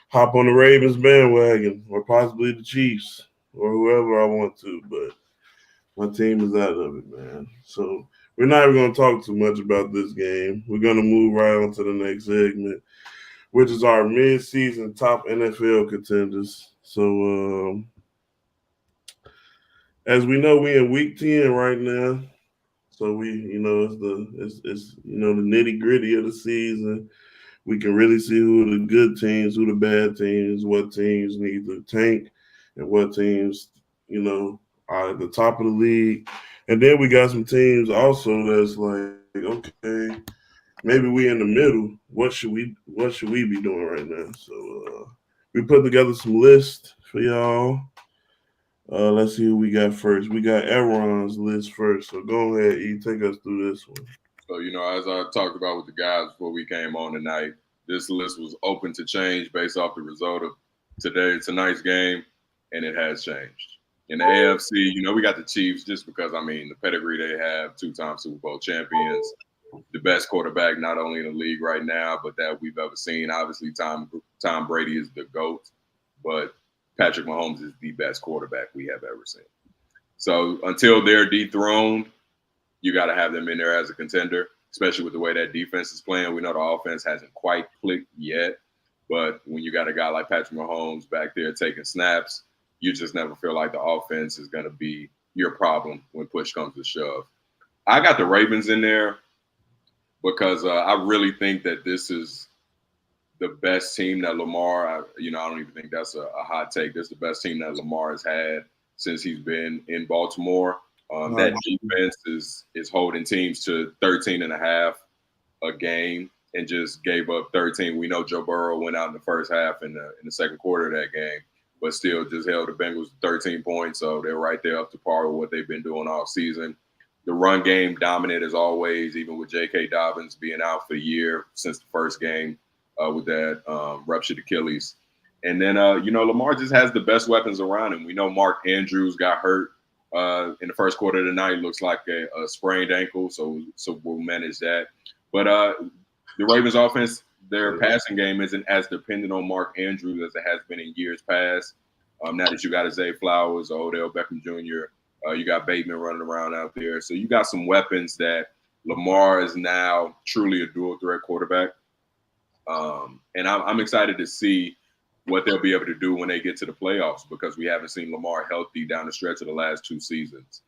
hop on the Ravens bandwagon or possibly the Chiefs or whoever I want to, but my team is out of it, man. So we're not even going to talk too much about this game. We're going to move right on to the next segment, which is our mid-season top NFL contenders. So as we know, we in week 10 right now. So it's the nitty gritty of the season. We can really see who the good teams, who the bad teams, what teams need to tank, and what teams, are at the top of the league. And then we got some teams also that's like okay, maybe we in the middle. What should we be doing right now? So we put together some lists for y'all. Let's see who we got first. We got Aaron's list first. So go ahead, E, take us through this one. So, as I talked about with the guys before we came on tonight, this list was open to change based off the result of tonight's game, and it has changed. In the AFC, we got the Chiefs just because, the pedigree they have, two-time Super Bowl champions, the best quarterback not only in the league right now, but that we've ever seen. Obviously, Tom Brady is the GOAT, but Patrick Mahomes is the best quarterback we have ever seen. So until they're dethroned, you got to have them in there as a contender, especially with the way that defense is playing. We know the offense hasn't quite clicked yet, but when you got a guy like Patrick Mahomes back there taking snaps, you just never feel like the offense is going to be your problem when push comes to shove. I got the Ravens in there because I really think that this is the best team that Lamar, I don't even think that's a hot take. This is the best team that Lamar has had since he's been in Baltimore. That defense is holding teams to 13.5 a game and just gave up 13. We know Joe Burrow went out in the first half in the second quarter of that game, but still just held the Bengals 13 points. So they're right there up to par with what they've been doing all season. The run game dominant as always, even with J.K. Dobbins being out for the year since the first game with that ruptured Achilles. And then, Lamar just has the best weapons around him. We know Mark Andrews got hurt in the first quarter of the night. Looks like a sprained ankle, so we'll manage that. But the Ravens offense, their passing game isn't as dependent on Mark Andrews as it has been in years past. Now that you got a Zay Flowers, Odell Beckham Jr., you got Bateman running around out there. So you got some weapons that Lamar is now truly a dual threat quarterback. And I'm excited to see what they'll be able to do when they get to the playoffs because we haven't seen Lamar healthy down the stretch of the last two seasons.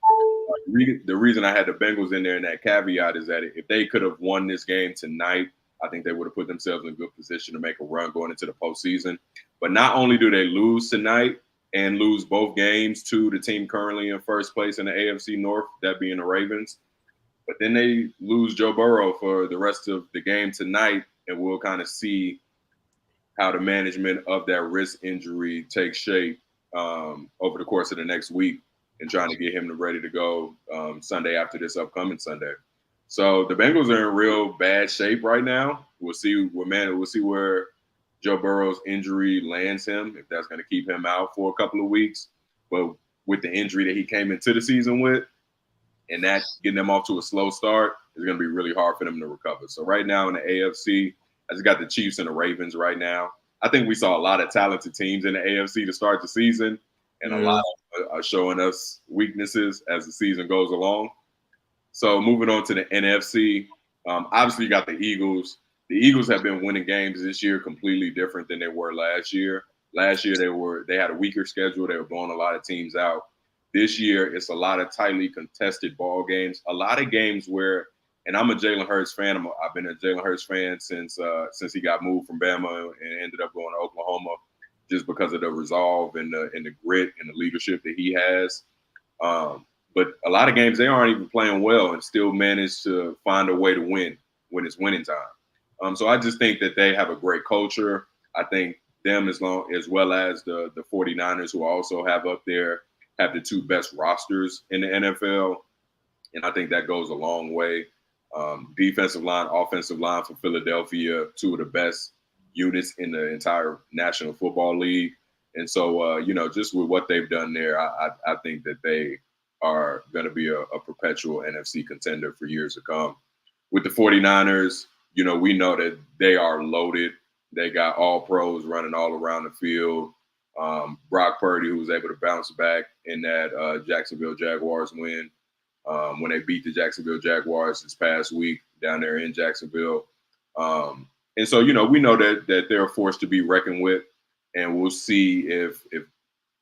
The reason I had the Bengals in there in that caveat is that if they could have won this game tonight, I think they would have put themselves in a good position to make a run going into the postseason. But not only do they lose tonight and lose both games to the team currently in first place in the AFC North, that being the Ravens, but then they lose Joe Burrow for the rest of the game tonight, and we'll kind of see how the management of that wrist injury takes shape over the course of the next week and trying to get him ready to go Sunday after this upcoming Sunday. So the Bengals are in real bad shape right now. We'll see where Joe Burrow's injury lands him, if that's going to keep him out for a couple of weeks. But with the injury that he came into the season with, and that getting them off to a slow start is going to be really hard for them to recover. So right now in the AFC, I just got the Chiefs and the Ravens right now. I think we saw a lot of talented teams in the AFC to start the season, and a lot are showing us weaknesses as the season goes along. So moving on to the NFC, obviously you got the Eagles. The Eagles have been winning games this year completely different than they were last year. Last year they had a weaker schedule. They were blowing a lot of teams out. This year it's a lot of tightly contested ball games. A lot of games where, and I'm a Jalen Hurts fan. I've been a Jalen Hurts fan since he got moved from Bama and ended up going to Oklahoma, just because of the resolve and the grit and the leadership that he has. But a lot of games they aren't even playing well and still manage to find a way to win when it's winning time. So I just think that they have a great culture. I think them as well as the 49ers, who also have the two best rosters in the NFL. And I think that goes a long way. Defensive line, offensive line for Philadelphia, two of the best units in the entire National Football League. And so, just with what they've done there, I think that they are going to be a perpetual NFC contender for years to come. With the 49ers, we know that they are loaded. They got all pros running all around the field. Brock Purdy, who was able to bounce back in that Jacksonville Jaguars win when they beat the Jacksonville Jaguars this past week down there in Jacksonville. And so, we know that they're a force to be reckoned with, and we'll see if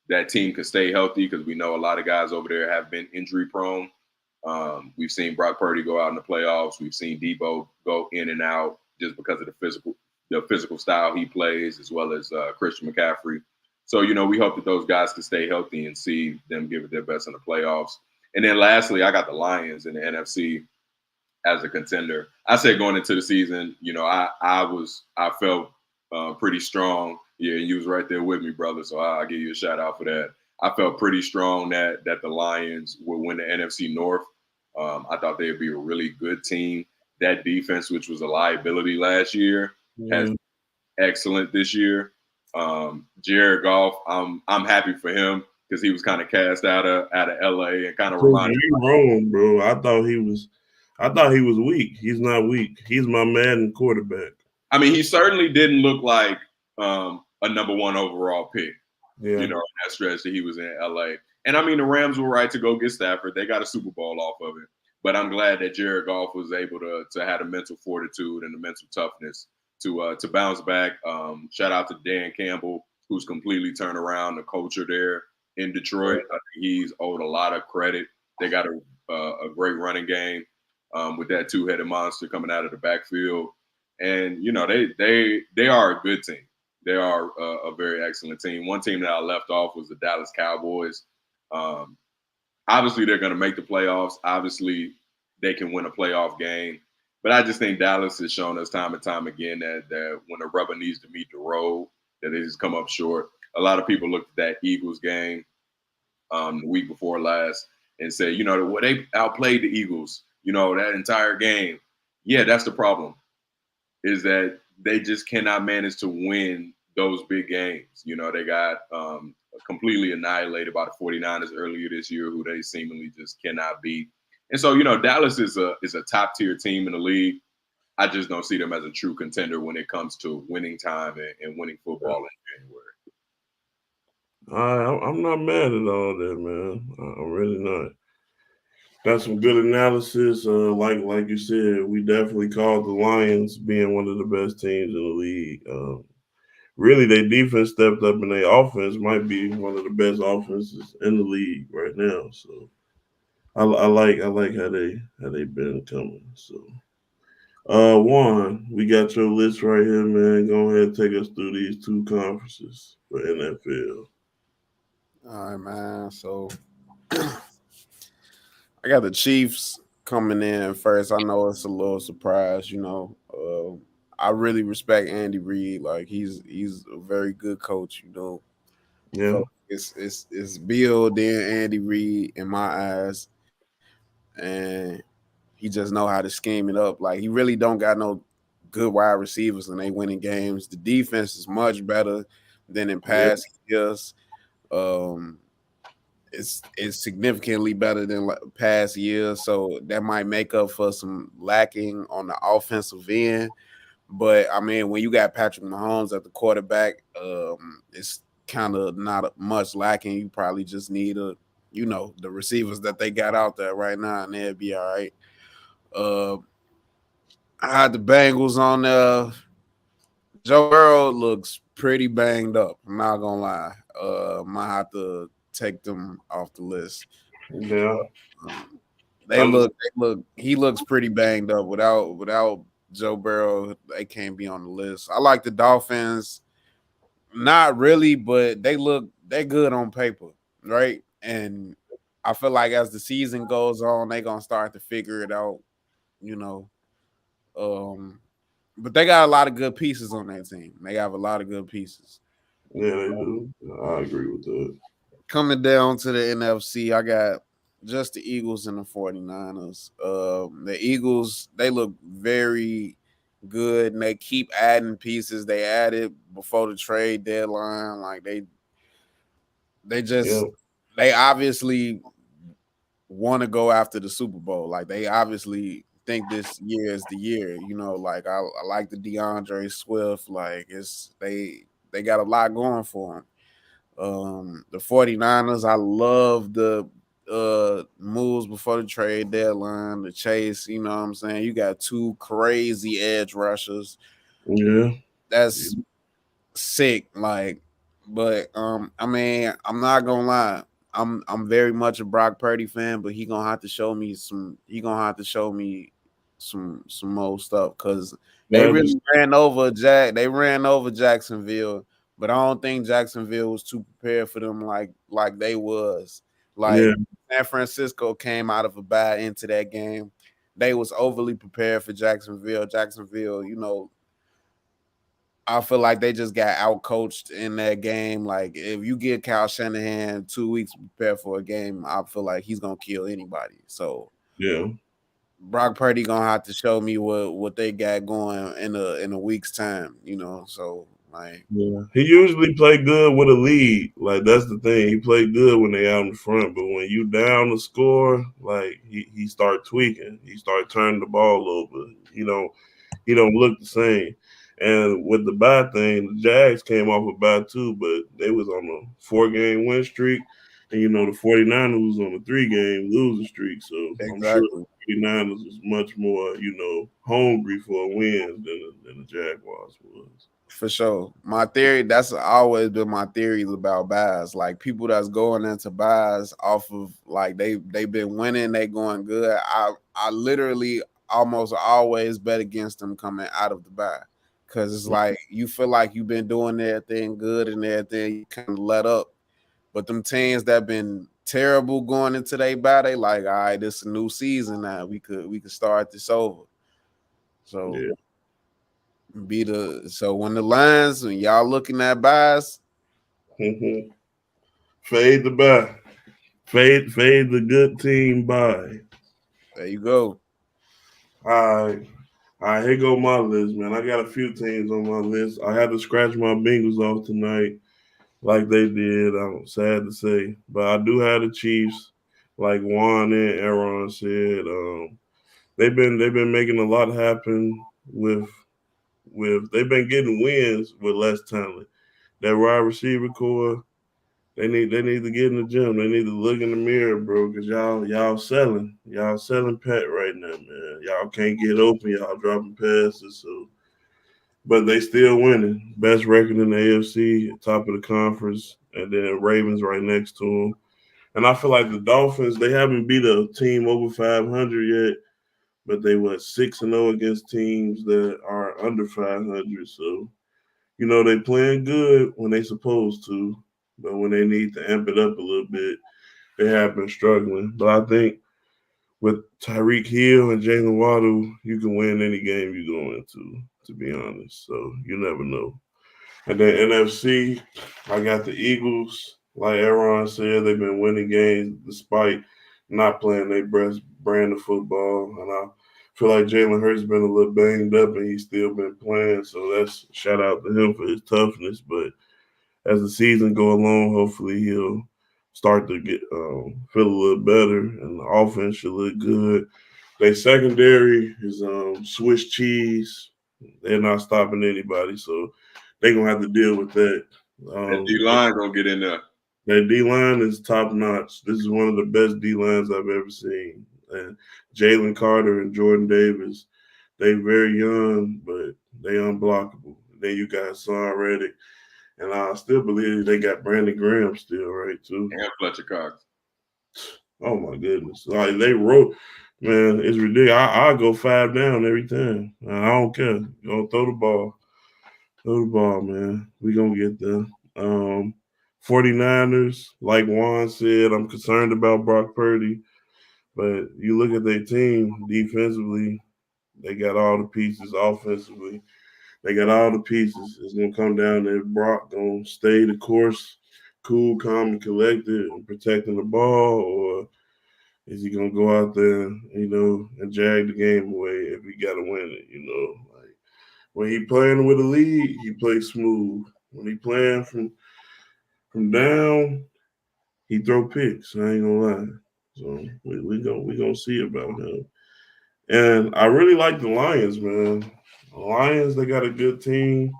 that team can stay healthy, because we know a lot of guys over there have been injury prone. We've seen Brock Purdy go out in the playoffs. We've seen Debo go in and out just because of the physical style he plays, as well as Christian McCaffrey. So, we hope that those guys can stay healthy and see them give it their best in the playoffs. And then lastly, I got the Lions in the NFC. as a contender. I said going into the season, I felt pretty strong. Yeah, you was right there with me, brother. So I'll give you a shout out for that. I felt pretty strong that the Lions would win the NFC North. I thought they would be a really good team. That defense, which was a liability last year, has Yeah. excellent this year. Jared Goff, I'm happy for him because he was kind of cast out of LA and kind of reminded. You wrong, bro. I thought he was weak. He's not weak. He's my Madden quarterback. I mean, he certainly didn't look like a number one overall pick. Yeah. In that stretch that he was in LA. And I mean, the Rams were right to go get Stafford. They got a Super Bowl off of it. But I'm glad that Jared Goff was able to have the mental fortitude and the mental toughness to bounce back. Shout out to Dan Campbell, who's completely turned around the culture there in Detroit. I think he's owed a lot of credit. They got a great running game with that two-headed monster coming out of the backfield. And they are a good team. They are a very excellent team. One team that I left off was the Dallas Cowboys. Obviously, they're going to make the playoffs. Obviously, they can win a playoff game. But I just think Dallas has shown us time and time again that when the rubber needs to meet the road, that they just come up short. A lot of people looked at that Eagles game the week before last and said, they outplayed the Eagles, that entire game. Yeah, that's the problem, is that they just cannot manage to win those big games. They got completely annihilated by the 49ers earlier this year, who they seemingly just cannot beat. And so, Dallas is a top tier team in the league. I just don't see them as a true contender when it comes to winning time and winning football in January. I'm not mad at all that, man. I'm really not. Got some good analysis. Like you said, we definitely called the Lions being one of the best teams in the league. Really, their defense stepped up, and their offense might be one of the best offenses in the league right now. So I like how they been coming. So Juan, we got your list right here, man. Go ahead and take us through these two conferences for NFL. All right, man. So I got the Chiefs coming in first. I know it's a little surprise, I really respect Andy Reid. Like he's a very good coach, Yeah. So it's Bill then Andy Reid in my eyes, and he just know how to scheme it up. Like he really don't got no good wide receivers, and they winning games. The defense is much better than in past years. It's significantly better than past years, so that might make up for some lacking on the offensive end. But I mean, when you got Patrick Mahomes at the quarterback, it's kind of not much lacking. You probably just need the receivers that they got out there right now, and they'll be all right. I had the Bengals on there. Joe Burrow looks pretty banged up. I'm not gonna lie. Might have to take them off the list. Yeah. They look. He looks pretty banged up. Without Joe Burrow, they can't be on the list. I like the Dolphins. Not really, but they're good on paper, right? And I feel like as the season goes on, they're gonna start to figure it out, you know. But they got a lot of good pieces on that team. They have a lot of good pieces. Yeah, they do. I agree with that. Coming down to the NFC, I got just the Eagles and the 49ers. The Eagles, they look very good, and they keep adding pieces. They added before the trade deadline. Like they obviously want to go after the Super Bowl. Like they obviously think this year is the year. Like I like the DeAndre Swift. Like they got a lot going for them. The 49ers, I love the moves before the trade deadline, the chase, you know what I'm saying? You got two crazy edge rushers. Yeah. That's sick. But I mean, I'm not gonna lie. I'm very much a Brock Purdy fan, but he gonna have to show me some more stuff because they really ran over Jacksonville, but I don't think Jacksonville was too prepared for them like they was. Like San Francisco came out of a bye into that game. they was overly prepared for Jacksonville. Jacksonville, I feel like they just got out coached in that game. Like if you give Kyle Shanahan 2 weeks to prepare for a game, I feel like he's gonna kill anybody. So Yeah. Brock Purdy gonna have to show me what they got going in a week's time. So like Yeah. He usually play good with a lead. Like that's the thing. He played good when they out in front, but when you down the score, like he start tweaking. He start turning the ball over. He don't look the same. And with the bad thing, the Jags came off a bad too, but they was on a 4-game win streak. And the 49ers was on a 3-game losing streak. So I'm sure exactly. the 49ers was much more, hungry for a win than the Jaguars was. For sure. My theory, that's always been my theories about buys. Like people that's going into buys off of like they've been winning, they going good. I literally almost always bet against them coming out of the buy. Cause it's like you feel like you've been doing everything good and everything, you kind of let up. But them teams that been terrible going into their buy, they like, all right, this is a new season now. We could start this over. So Yeah. so when the lines when y'all looking at buys, Mhm. Fade the buy. Fade the good team buy. there you go. All right. All right, here go my list, man. I got a few teams on my list. I had to scratch my Bengals off tonight, like they did. I'm sad to say, but I do have the Chiefs, like Juan and Aaron said. They've been making a lot happen with they've been getting wins with less talent. That wide receiver core, they need to get in the gym. They need to look in the mirror, bro, because y'all selling Pat right now, man. Y'all can't get open. Y'all dropping passes, so but they still winning. Best record in the AFC, top of the conference, and then Ravens right next to them. And I feel like the Dolphins, they haven't beat a team over 500 yet, but they went 6-0 against teams that are under 500. So they playing good when they supposed to, but when they need to amp it up a little bit, they have been struggling. But I think with Tyreek Hill and Jalen Waddle, you can win any game you go into, to be honest. So you never know. And then NFC, I got the Eagles. Like Aaron said, they've been winning games despite not playing their best brand of football. And I feel like Jalen Hurts been a little banged up and he's still been playing. So that's shout out to him for his toughness. But as the season go along, hopefully he'll start to get feel a little better and the offense should look good. Their secondary is Swiss cheese. They're not stopping anybody, so they're gonna have to deal with that. That Um, D line gonna get in there. that D line is top notch. This is one of the best D lines I've ever seen. And Jalen Carter and Jordan Davis, they very young, but they unblockable. Then you got Son Reddick, and I still believe they got Brandon Graham still right too. And Fletcher Cox. Oh my goodness! Like they wrote, man, it's ridiculous. I go 5 down every time. I don't care. Go throw the ball. Throw the ball, man. We gonna get there. 49ers, like Juan said, I'm concerned about Brock Purdy. But you look at their team defensively, they got all the pieces. Offensively, they got all the pieces. It's gonna come down to if Brock gonna stay the course, cool, calm, and collected, and protecting the ball, or is he gonna go out there, and jag the game away if he gotta win it. Like when he playing with a lead, he plays smooth. When he playing from down, he throw picks. I ain't gonna lie. So we gonna see about him. And I really like the Lions, man. The Lions, they got a good team.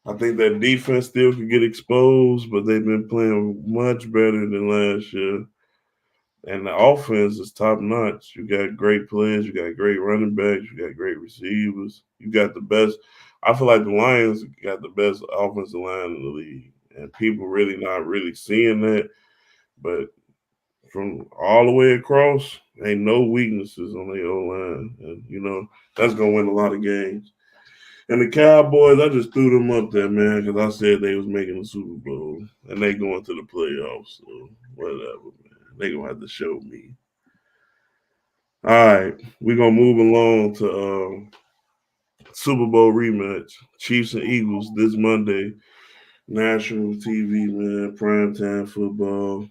I think that defense still could get exposed, but they've been playing much better than last year. And the offense is top notch. You got great players, you got great running backs, you got great receivers. You got the best. I feel like the Lions got the best offensive line in the league. And people really not really seeing that. But from all the way across, ain't no weaknesses on the O line. And that's gonna win a lot of games. And the Cowboys, I just threw them up there, man, because I said they was making the Super Bowl and they going to the playoffs. So whatever, man. They gonna have to show me. All right, we're gonna move along to Super Bowl rematch, Chiefs and Eagles this Monday, national TV, man, primetime football.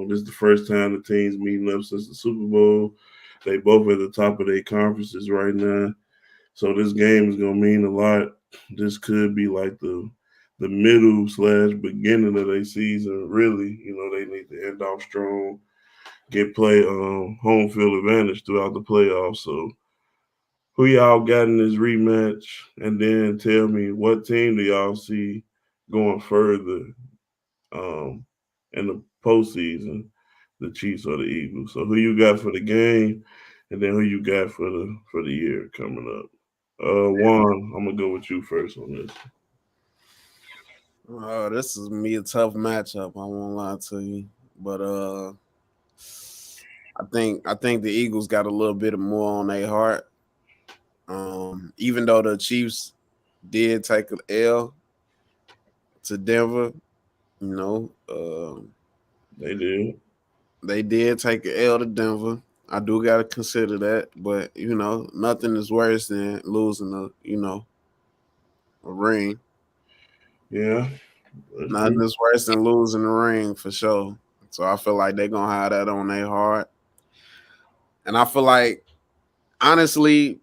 This is the first time the teams meeting up since the Super Bowl. They both at the top of their conferences right now, so this game is gonna mean a lot. This could be like the middle slash beginning of their season. Really, they need to end off strong, get play home field advantage throughout the playoffs. So who y'all got in this rematch, and then tell me what team do y'all see going further um, in the postseason, the Chiefs or the Eagles. So who you got for the game, and then who you got for the year coming up. Juan, I'm gonna go with you first on this. This is me a tough matchup. I won't lie to you, but I think the Eagles got a little bit more on their heart. Even though the Chiefs did take an L to Denver, you know, They did. they did take an L to Denver. I do got to consider that, but nothing is worse than losing a ring. Yeah, that's Nothing true. is worse than losing the ring for sure. So I feel like they're gonna have that on their heart, and I feel like honestly,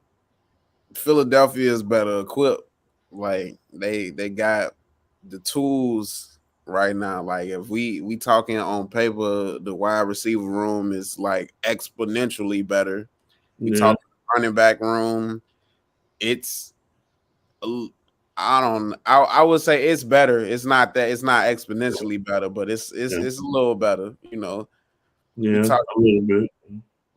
Philadelphia is better equipped. Like they got the tools right now. Like if we talking on paper, the wide receiver room is like exponentially better. We Yeah, talk running back room. It's I don't. I would say it's better. It's not that. It's not exponentially better, but it's it's yeah, it's a little better. We yeah, talk, a little bit.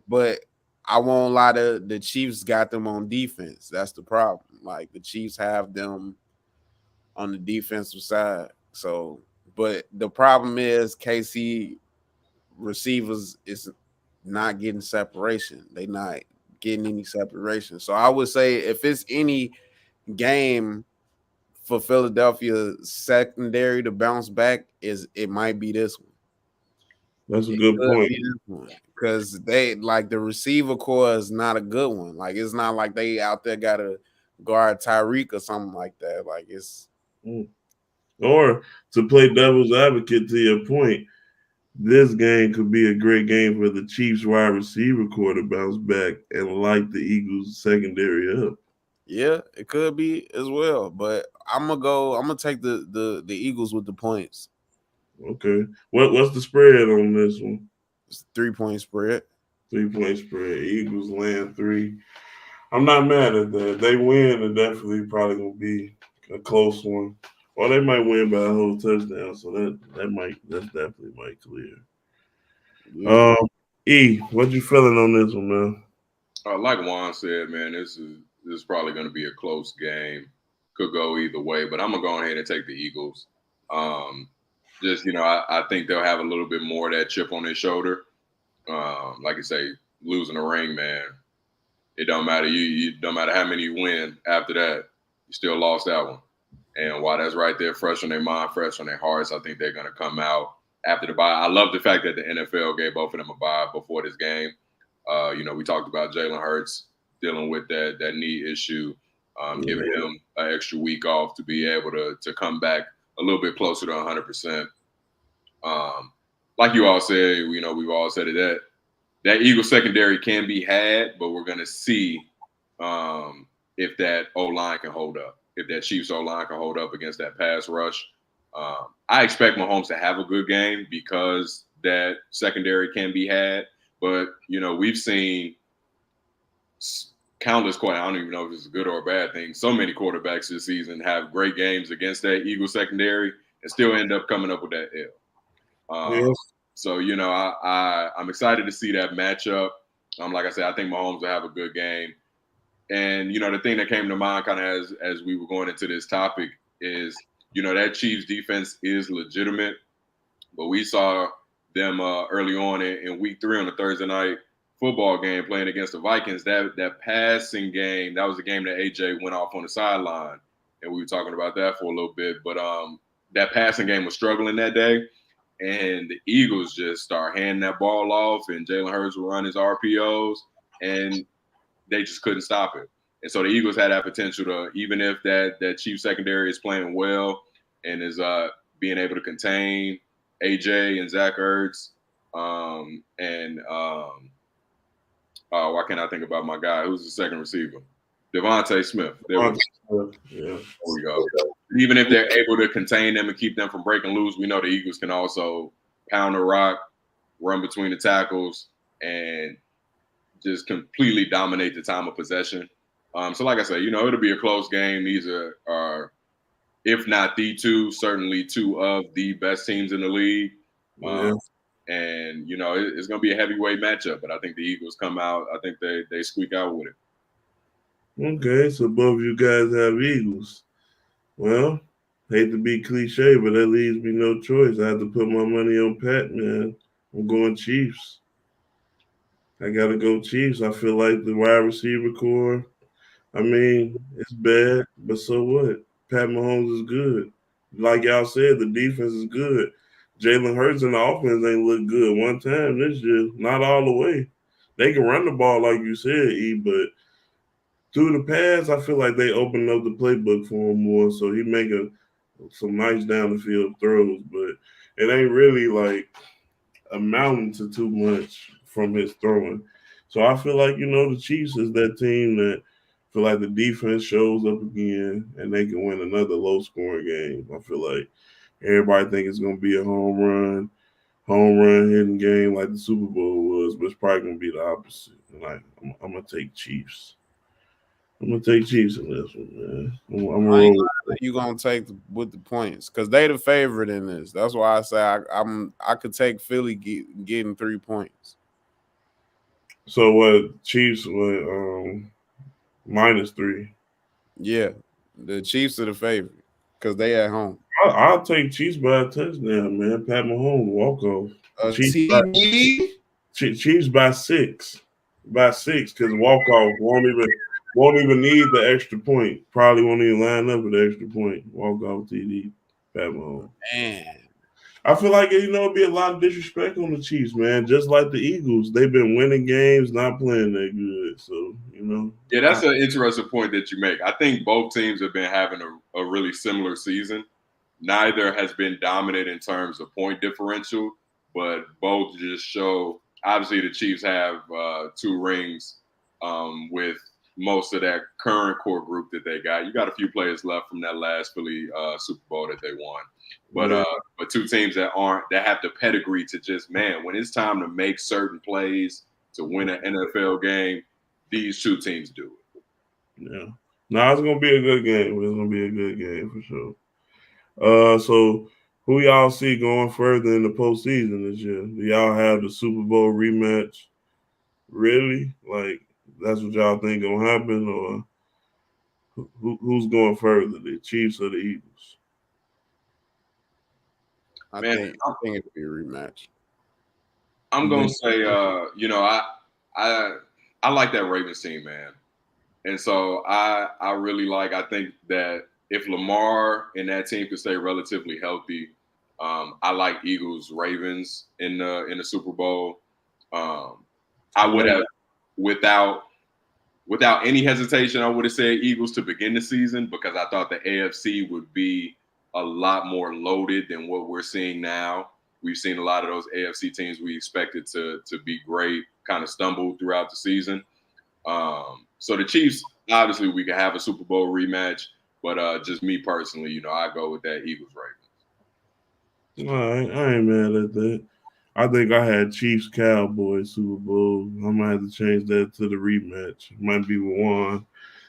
but I won't lie. The Chiefs got them on defense. That's the problem. Like the Chiefs have them on the defensive side. So, but the problem is KC receivers is not getting separation. They not getting any separation. So I would say if it's any game for Philadelphia secondary to bounce back, is it might be this one. That's a It good could point. be this one because they like the receiver core is not a good one. Like it's not like they out there got to guard Tyreek or something like that. Like it's Mm. Or to play devil's advocate to your point, this game could be a great game for the Chiefs wide receiver core to bounce back and light the Eagles secondary up. yeah, it could be as well. But I'm gonna go. I'm gonna take the Eagles with the points. Okay. What's the spread on this one? It's a 3-point spread. 3 point spread. Eagles land three. I'm not mad at that. If they win, it definitely probably gonna be a close one. Or they might win by a whole touchdown. So that definitely might clear. Yeah. Um E, what you feeling on this one, man? Like Juan said, man, this is probably going to be a close game. Could go either way, but I'm gonna go ahead and take the Eagles. Um, just I think they'll have a little bit more of that chip on their shoulder. Like I say, losing a ring, man, it don't matter. You don't matter how many you win after that, you still lost that one. And while that's right there, fresh on their mind, fresh on their hearts, I think they're gonna come out after the bye. I love the fact that the NFL gave both of them a bye before this game. We talked about Jalen Hurts dealing with that knee issue, giving Yeah. him an extra week off to be able to come back a little bit closer to 100%. Like you all said, we've all said it that Eagle secondary can be had, but we're gonna see if that O line can hold up, if that Chiefs O line can hold up against that pass rush. I expect Mahomes to have a good game because that secondary can be had. But we've seen countless I don't even know if it's a good or a bad thing. So many quarterbacks this season have great games against that Eagle secondary and still end up coming up with that L. Yes. So I'm excited to see that matchup. Like I said, I think Mahomes will have a good game. And the thing that came to mind kind of as we were going into this topic is that Chiefs defense is legitimate, but we saw them early on in week 3 on the Thursday night football game playing against the Vikings. That passing game, that was the game that AJ went off on the sideline, and we were talking about that for a little bit. But that passing game was struggling that day, and the Eagles just start handing that ball off, and Jalen Hurts will run his RPOs. and they just couldn't stop it. And so the Eagles had that potential to, even if that Chiefs secondary is playing well and is being able to contain AJ and Zach Ertz, why can't I think about my guy? Who's the second receiver? Devontae Smith. There we go. Yeah. There we go. Even if they're able to contain them and keep them from breaking loose, we know the Eagles can also pound the rock, run between the tackles, and just completely dominate the time of possession. So like I said, it'll be a close game. These are if not the two, certainly two of the best teams in the league. And it's going to be a heavyweight matchup, but I think the Eagles come out. I think they squeak out with it. Okay, so both of you guys have Eagles. Well, hate to be cliche, but that leaves me no choice. I have to put my money on Pat, man. I'm going Chiefs. I got to go Chiefs. I feel like the wide receiver core, I mean, it's bad, but so what? Pat Mahomes is good. Like y'all said, the defense is good. Jalen Hurts and the offense ain't look good one time this year. Not all the way. They can run the ball like you said, E, but through the pass, I feel like they opened up the playbook for him more. So he making some nice down the field throws, but it ain't really like amounting to too much from his throwing. So I feel like, the Chiefs is that team that feel like the defense shows up again and they can win another low scoring game. I feel like everybody think it's gonna be a home run hitting game like the Super Bowl was, but it's probably gonna be the opposite. Like I'm gonna take Chiefs. I'm gonna take Chiefs in this one, man. I'm gonna roll. You gonna take with the points because they the favorite in this. That's why I say I could take Philly getting 3 points. So what? Chiefs with -3. Yeah, the Chiefs are the favorite because they at home. I'll take Chiefs by a touchdown, man. Pat Mahomes walk off. Chiefs by 6. By 6 because walk off won't even need the extra point. Probably won't even line up with the extra point. Walk off TD. Pat Mahomes. Man. I feel like it'd be a lot of disrespect on the Chiefs, man. Just like the Eagles, they've been winning games, not playing that good. So Yeah, that's an interesting point that you make. I think both teams have been having a really similar season. Neither has been dominant in terms of point differential, but both just show. Obviously, the Chiefs have 2 rings with most of that current core group that they got. You got a few players left from that last Philly Super Bowl that they won. But 2 teams that have the pedigree to just, man, when it's time to make certain plays to win an NFL game, these 2 teams do it. Yeah. No, it's gonna be a good game. It's gonna be a good game for sure. So who y'all see going further in the postseason this year? Do y'all have the Super Bowl rematch? Really? Like that's what y'all think gonna happen, or who's going further, the Chiefs or the Eagles? I think it'll be a rematch. I'm gonna say, I like that Ravens team, man, and so I really I think that if Lamar and that team could stay relatively healthy, I like Eagles Ravens in the Super Bowl. I would have without any hesitation, I would have said Eagles to begin the season because I thought the AFC would be a lot more loaded than what we're seeing now. We've seen a lot of those AFC teams we expected to be great kind of stumble throughout the season. So the Chiefs, obviously, we could have a Super Bowl rematch, but just me personally, I go with that Eagles Ravens. All right, I ain't mad at that. I think I had Chiefs Cowboys Super Bowl. I might have to change that to the rematch. It might be with one.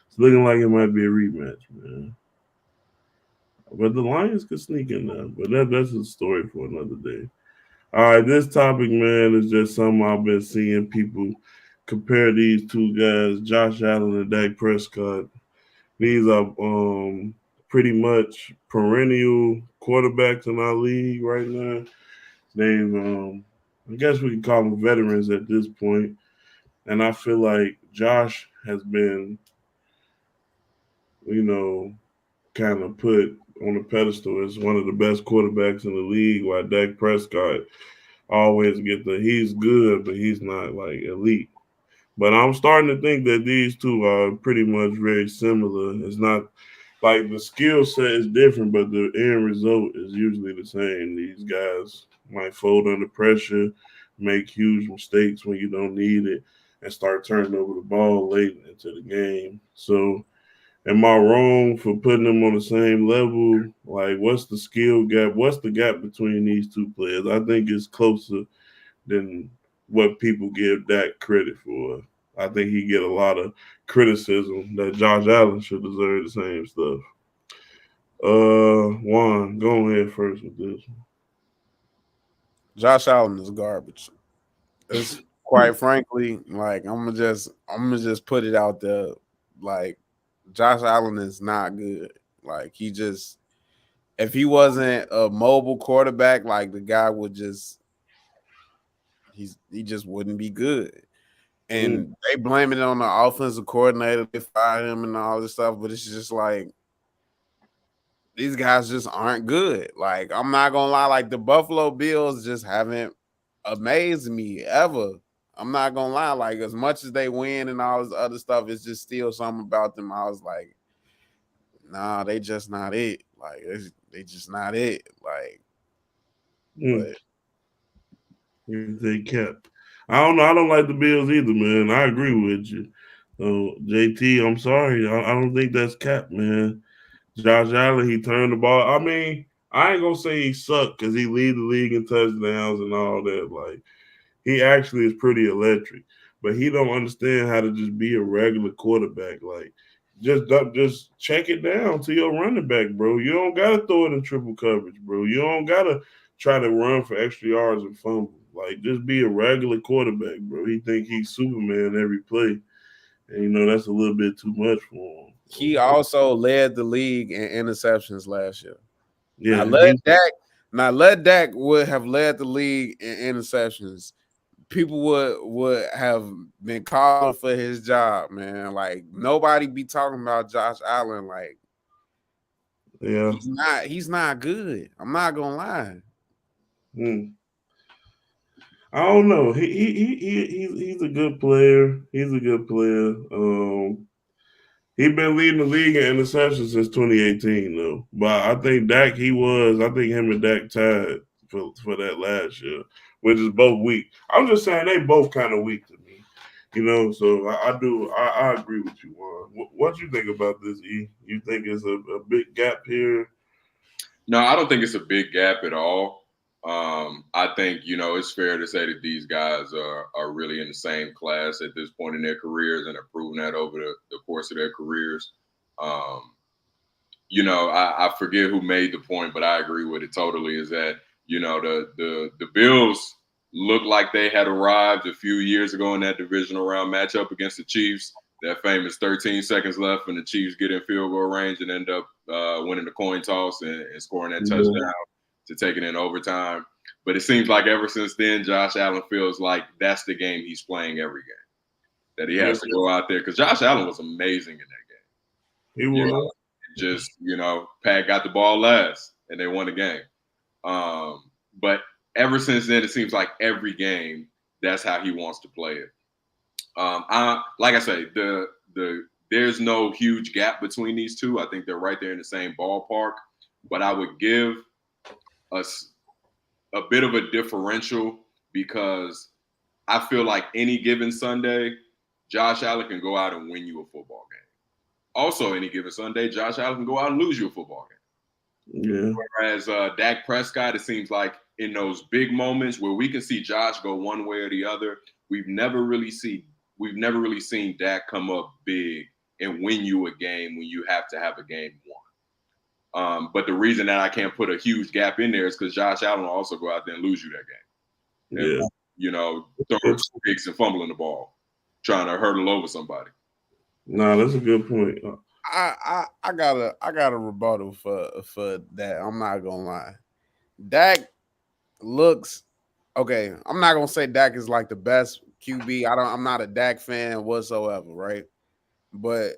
It's looking like it might be a rematch, man. But the Lions could sneak in there. But that's a story for another day. All right, this topic, man, is just something I've been seeing people compare these 2 guys, Josh Allen and Dak Prescott. These are pretty much perennial quarterbacks in our league right now. They've, I guess we can call them veterans at this point. And I feel like Josh has been, kind of put on a pedestal as one of the best quarterbacks in the league, while Dak Prescott always he's good, but he's not like elite. But I'm starting to think that these two are pretty much very similar. It's not like the skill set is different, but the end result is usually the same. These guys might fold under pressure, make huge mistakes when you don't need it, and start turning over the ball late into the game. So, am I wrong for putting them on the same level? Like, what's the skill gap? What's the gap between these two players? I think it's closer than what people give Dak credit for. I think he get a lot of criticism that Josh Allen should deserve the same stuff. Juan, go ahead first with this Josh Allen is garbage. It's quite frankly, like I'm gonna just put it out there. Like Josh Allen is not good. Like he just if he wasn't a mobile quarterback, like the guy would just he just wouldn't be good. one. And they blame it on the offensive coordinator. They fired him and all this stuff, but it's just like these guys just aren't good. Like I'm not gonna lie, like the Buffalo Bills just haven't amazed me ever. I'm not gonna lie, like as much as they win and all this other stuff, it's just still something about them. I was like, nah, they just not it. Like they just not it. Like, Mm, but if they kept. I don't know. I don't like the Bills either, man. I agree with you. JT, I'm sorry. I don't think that's cap, man. Josh Allen, he turned the ball. I mean, I ain't gonna say he sucked because he lead the league in touchdowns and all that. Like he actually is pretty electric, but he don't understand how to just be a regular quarterback. Like just check it down to your running back, bro. You don't gotta throw it in triple coverage, bro. You don't gotta try to run for extra yards and fumble. Like just be a regular quarterback, bro. He think he's Superman every play, and that's a little bit too much for him. he also led the league in interceptions last year. Now Yeah, let Dak, now let Dak would have led the league in interceptions. People would have been calling for his job, man. Like nobody be talking about Josh Allen. Like yeah. he's not good. I'm not gonna lie. Hmm. I don't know. He's a good player. He's a good player. He been leading the league in interceptions since 2018 though. But I think Dak I think him and Dak tied for that last year, which is both weak. I'm just saying they both kind of weak to me. So I agree with you, Juan. What you think about this, E? You think it's a big gap here? No, I don't think it's a big gap at all. I think it's fair to say that these guys are really in the same class at this point in their careers and have proven that over the course of their careers. Um, I forget who made the point, but I agree with it totally. Is that the Bills look like they had arrived a few years ago in that divisional round matchup against the Chiefs. That famous 13 seconds left, and the Chiefs get in field goal range and end up winning the coin toss and scoring that touchdown to take it in overtime. But it seems like ever since then, Josh Allen feels like that's the game he's playing every game. That he has to go out there because Josh Allen was amazing in that game. He was. Just Pat got the ball last and they won the game. But ever since then, it seems like every game that's how he wants to play it. Like I say, there's no huge gap between these two. I think they're right there in the same ballpark. But I would give us a bit of a differential because I feel like any given Sunday, Josh Allen can go out and win you a football game. Also, any given Sunday, Josh Allen can go out and lose you a football game. Yeah. Whereas Dak Prescott, it seems like in those big moments where we can see Josh go one way or the other, we've never really seen Dak come up big and win you a game when you have to have a game won. But the reason that I can't put a huge gap in there is because Josh Allen will also go out there and lose you that game. And, throwing picks and fumbling the ball, trying to hurdle over somebody. Nah, that's a good point. I got a rebuttal for that. I'm not gonna lie. Dak looks okay. I'm not gonna say Dak is like the best QB. I'm not a Dak fan whatsoever, right? But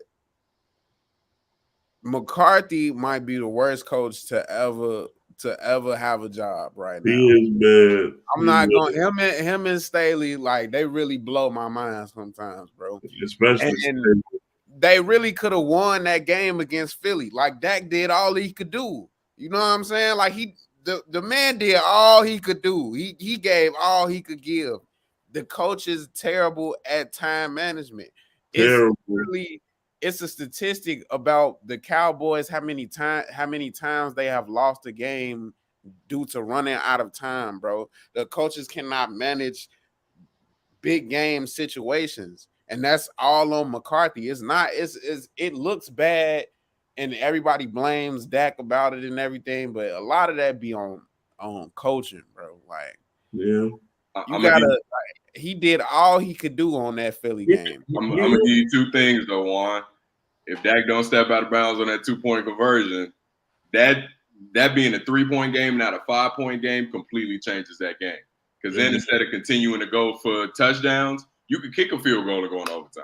McCarthy might be the worst coach to ever to ever have a job right now. He is bad. I'm not going him and Staley, like they really blow my mind sometimes, bro. Especially and they really could have won that game against Philly. Like Dak did all he could do. You know what I'm saying? Like the man did all he could do. He gave all he could give. The coach is terrible at time management. terrible. It's a statistic about the Cowboys, how many times they have lost a game due to running out of time, bro. The coaches cannot manage big game situations, and that's all on McCarthy. It's not. It looks bad, and everybody blames Dak about it and everything, but a lot of that be on coaching, bro. Like, yeah, you gotta. He did all he could do on that Philly game. I'm gonna give you two things though, Juan. If Dak don't step out of bounds on that 2-point conversion, that being a 3-point game, not a 5-point game, completely changes that game. Because then instead of continuing to go for touchdowns, you could kick a field goal to go in overtime.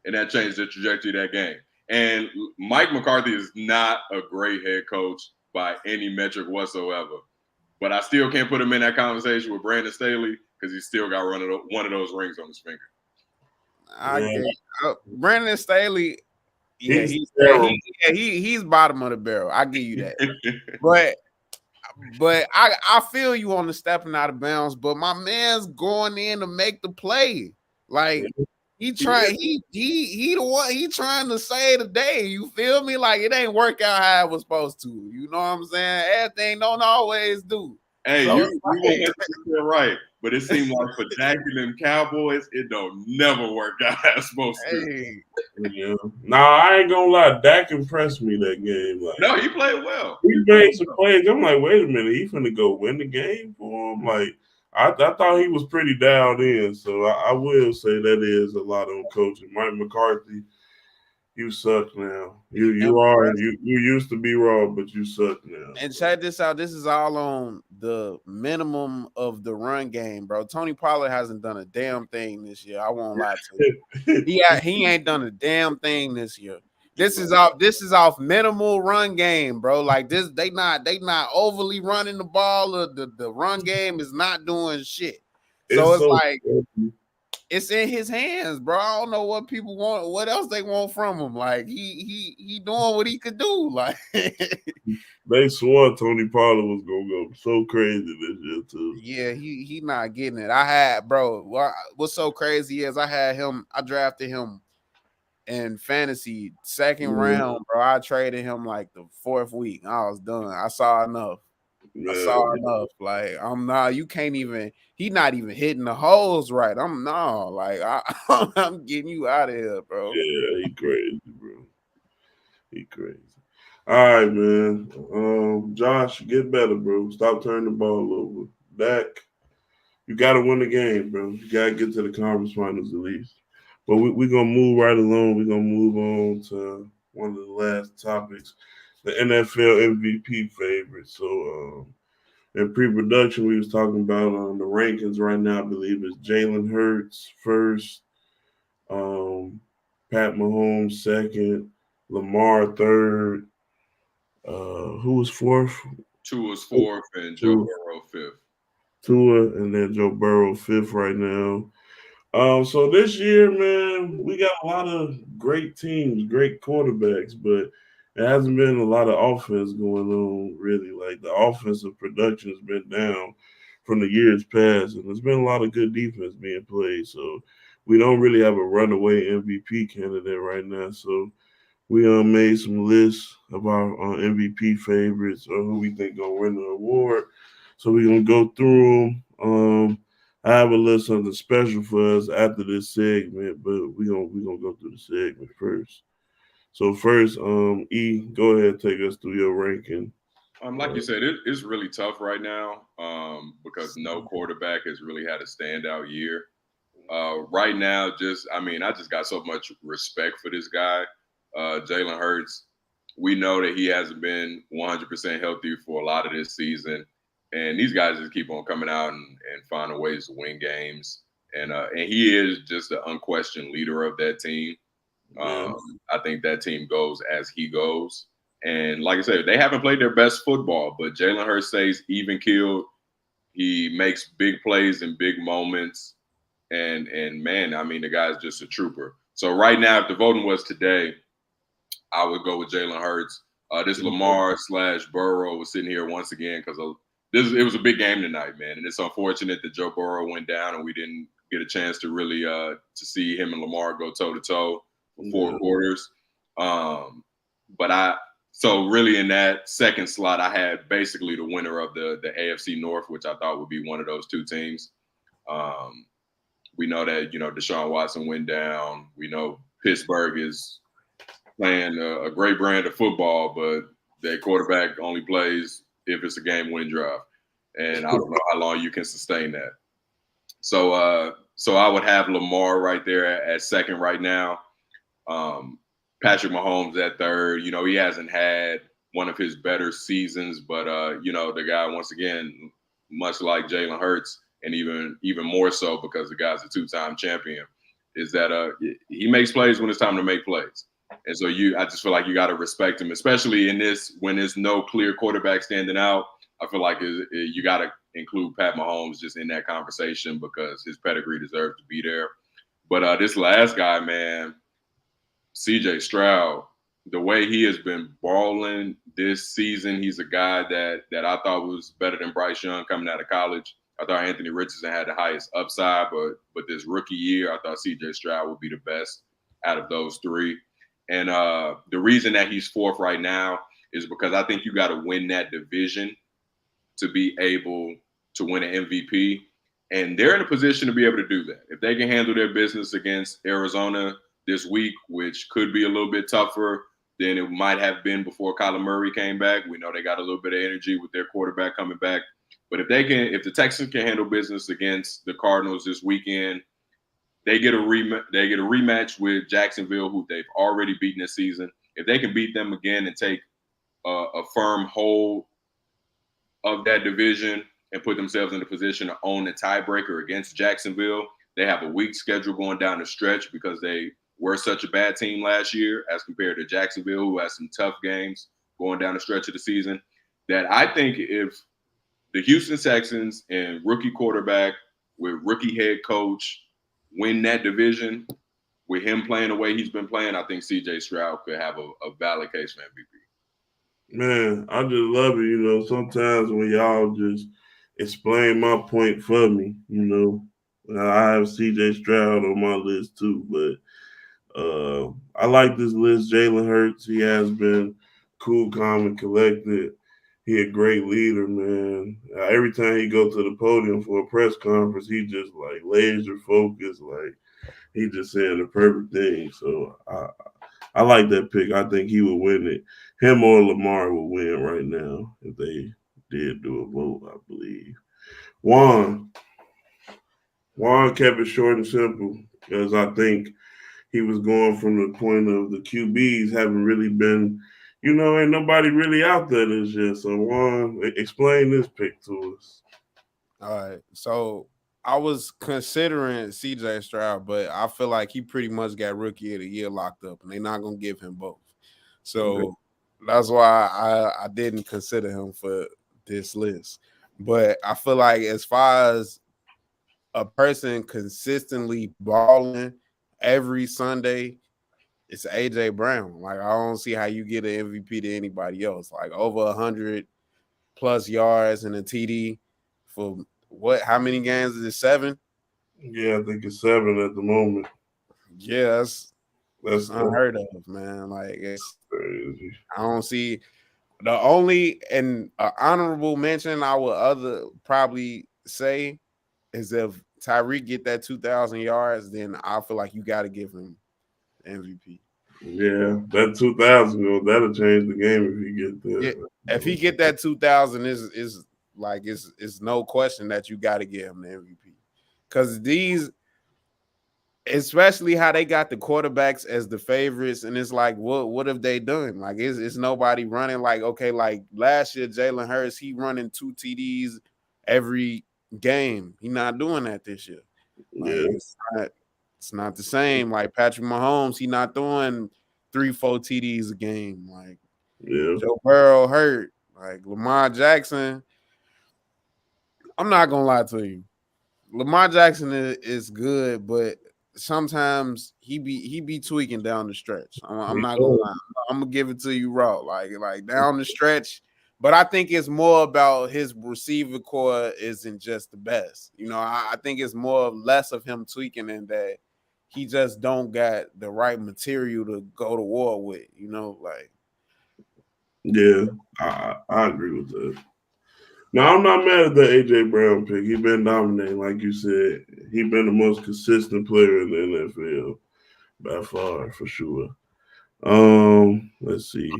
And that changed the trajectory of that game. And Mike McCarthy is not a great head coach by any metric whatsoever. But I still can't put him in that conversation with Brandon Staley because he's still got one of those rings on his finger. Brandon Staley, he's bottom of the barrel. I give you that. But I feel you on the stepping out of bounds. But my man's going in to make the play. Like he the one he trying to save the day. You feel me? Like it ain't work out how it was supposed to. You know what I'm saying? Everything don't always do. Hey, so you're right. But it seemed like for Dak and them Cowboys, it don't never work out as supposed to. Yeah. Nah, I ain't gonna lie. Dak impressed me that game. Like, no, he played well. He made some plays. I'm like, wait a minute, he finna go win the game for him. Like, I thought he was pretty dialed in. So I will say that is a lot on coaching. Mike McCarthy, you suck now. You used to be raw, but you suck now. And check this out. This is all on the minimum of the run game, bro. Tony Pollard hasn't done a damn thing this year. I won't lie to you. He ain't done a damn thing this year. This is off minimal run game, bro. Like this, they not overly running the ball. The run game is not doing shit. So it's like it's in his hands, bro. I don't know what people want, what else they want from him. Like he doing what he could do. Like they swore Tony Pollard was gonna go so crazy this year too. Yeah, he not getting it. What's so crazy is I drafted him in fantasy second round, bro. I traded him like the 4th week. I was done. I saw enough. Like you can't even. He not even hitting the holes right. I'm getting you out of here, bro. Yeah, he crazy, bro. He crazy. All right, man. Josh, get better, bro. Stop turning the ball over. Dak, you got to win the game, bro. You got to get to the conference finals at least. But we're going to move right along. We're going to move on to one of the last topics, the NFL MVP favorites. So in pre-production, we was talking about the rankings right now. I believe it's Jalen Hurts first, Pat Mahomes second, Lamar third. Who was fourth? Tua was fourth and Joe Burrow fifth. Tua and then Joe Burrow fifth right now. So this year, man, we got a lot of great teams, great quarterbacks, but it hasn't been a lot of offense going on, really. Like the offensive production has been down from the years past, and there's been a lot of good defense being played. So we don't really have a runaway MVP candidate right now. So we made some lists of our MVP favorites or who we think gonna win the award. So we're gonna go through them. I have a list something special for us after this segment, but we're gonna go through the segment first. So first, E, go ahead, take us through your ranking. Like you said, it's really tough right now because no quarterback has really had a standout year. Right now, I just got so much respect for this guy, Jalen Hurts. We know that he hasn't been 100% healthy for a lot of this season, and these guys just keep on coming out and finding ways to win games. And he is just an unquestioned leader of that team. I think that team goes as he goes. And like I said, they haven't played their best football, but Jalen Hurts stays even keeled. He makes big plays in big moments. And man, I mean, the guy's just a trooper. So right now, if the voting was today, I would go with Jalen Hurts. This Lamar / Burrow was sitting here once again because it was a big game tonight, man. And it's unfortunate that Joe Burrow went down and we didn't get a chance to really to see him and Lamar go toe to toe for 4 quarters. So really in that second slot, I had basically the winner of the AFC North, which I thought would be one of those two teams. We know that, Deshaun Watson went down. We know Pittsburgh is playing a great brand of football, but their quarterback only plays if it's a game-winning drive. And I don't know how long you can sustain that. So I would have Lamar right there at second right now. Patrick Mahomes at third. He hasn't had one of his better seasons, but the guy, once again, much like Jalen Hurts, and even more so because the guy's a 2-time champion, is that he makes plays when it's time to make plays. And so I just feel like you got to respect him, especially in this when there's no clear quarterback standing out. I feel like you got to include Pat Mahomes just in that conversation because his pedigree deserves to be there. But this last guy, man, CJ Stroud, the way he has been balling this season, he's a guy that I thought was better than Bryce Young coming out of college. I thought Anthony Richardson had the highest upside, but this rookie year, I thought CJ Stroud would be the best out of those three. And the reason that he's fourth right now is because I think you got to win that division to be able to win an MVP. And they're in a position to be able to do that. If they can handle their business against Arizona this week, which could be a little bit tougher than it might have been before Kyler Murray came back. We know they got a little bit of energy with their quarterback coming back. But if the Texans can handle business against the Cardinals this weekend, they get a rematch with Jacksonville, who they've already beaten this season. If they can beat them again and take a firm hold of that division and put themselves in a position to own the tiebreaker against Jacksonville, they have a weak schedule going down the stretch because they were such a bad team last year as compared to Jacksonville, who has some tough games going down the stretch of the season, that I think if the Houston Texans and rookie quarterback with rookie head coach win that division with him playing the way he's been playing, I think CJ Stroud could have a valid case for MVP. Man, I just love it. Sometimes when y'all just explain my point for me, I have CJ Stroud on my list too, but I like this list. Jalen Hurts, he has been cool, calm, and collected. He a great leader, man. Every time he go to the podium for a press conference, he just like laser focused, like he just saying the perfect thing. So I like that pick. I think he would win it. Him or Lamar would win right now if they did do a vote, I believe. Juan kept it short and simple because I think he was going from the point of the QBs haven't really been, ain't nobody really out there this year. So Juan, explain this pick to us. All right. So I was considering CJ Stroud, but I feel like he pretty much got rookie of the year locked up, and they're not gonna give him both. So that's why I didn't consider him for this list. But I feel like as far as a person consistently balling every Sunday, it's AJ Brown. Like I don't see how you get an MVP to anybody else. Like over 100+ yards and a TD for what? How many games is it? 7? Yeah, I think it's 7 at the moment. Yeah, that's unheard of, man. Like it's crazy. I don't see the only and honorable mention I would probably say is if Tyreek get that 2,000 yards, then I feel like you got to give him MVP. Yeah, that 2,000 that'll change the game if he get there. Yeah, if he get that 2,000, is like it's no question that you got to give him the MVP because these, especially how they got the quarterbacks as the favorites, and it's like what have they done? Like it's nobody running like okay, like last year Jalen Hurts he running 2 TDs every game. He not doing that this year. Like, yeah, it's not the same. Like Patrick Mahomes, he not throwing 3-4 TDs a game. Like Yeah. Joe Burrow hurt. Like Lamar Jackson, I'm not gonna lie to you. Lamar Jackson is good, but sometimes he be tweaking down the stretch. I'm not gonna lie. I'm gonna give it to you raw, like down the stretch. But I think it's more about his receiver core isn't just the best. You know, I think it's more less of him tweaking and that he just don't got the right material to go to war with. You know, like Yeah, I agree with that. Now I'm not mad at the AJ Brown pick. He been dominating, like you said. He been the most consistent player in the NFL by far, for sure. Let's see.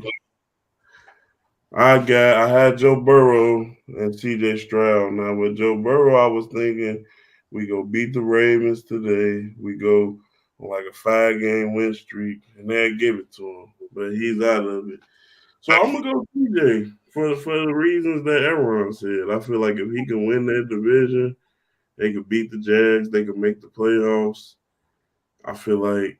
I had Joe Burrow and CJ Stroud. Now with Joe Burrow, I was thinking we go beat the Ravens today. We go on like a 5-game win streak, and they'll give it to him. But he's out of it. So I'm gonna go CJ for the reasons that everyone said. I feel like if he can win that division, they could beat the Jags, they could make the playoffs. I feel like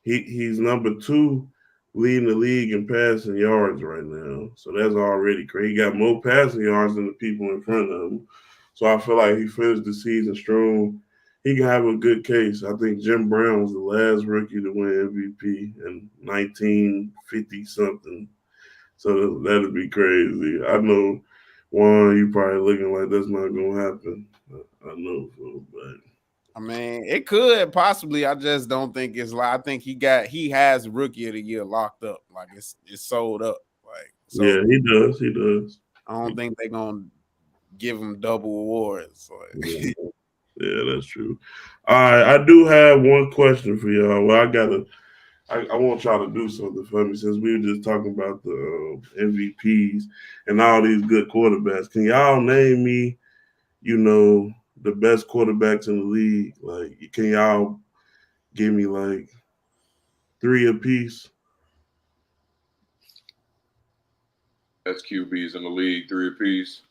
he's number 2 leading the league in passing yards right now. So that's already great. He got more passing yards than the people in front of him. So I feel like he finished the season strong. He can have a good case. I think Jim Brown was the last rookie to win MVP in 1950 something. So that'd be crazy. I know, Juan, you probably looking like that's not gonna happen. I know, but I mean, it could possibly. I just don't think it's like I think he has rookie of the year locked up. Like it's sold up. Like so yeah, he does. He does. I don't think they're gonna give him double awards. Like Yeah, yeah, that's true. All right, I do have one question for y'all. Well, I want y'all to do something for me since we were just talking about the MVPs and all these good quarterbacks. Can y'all name me, the best quarterbacks in the league? Like, can y'all give me like 3 apiece? Best QBs in the league, 3 apiece.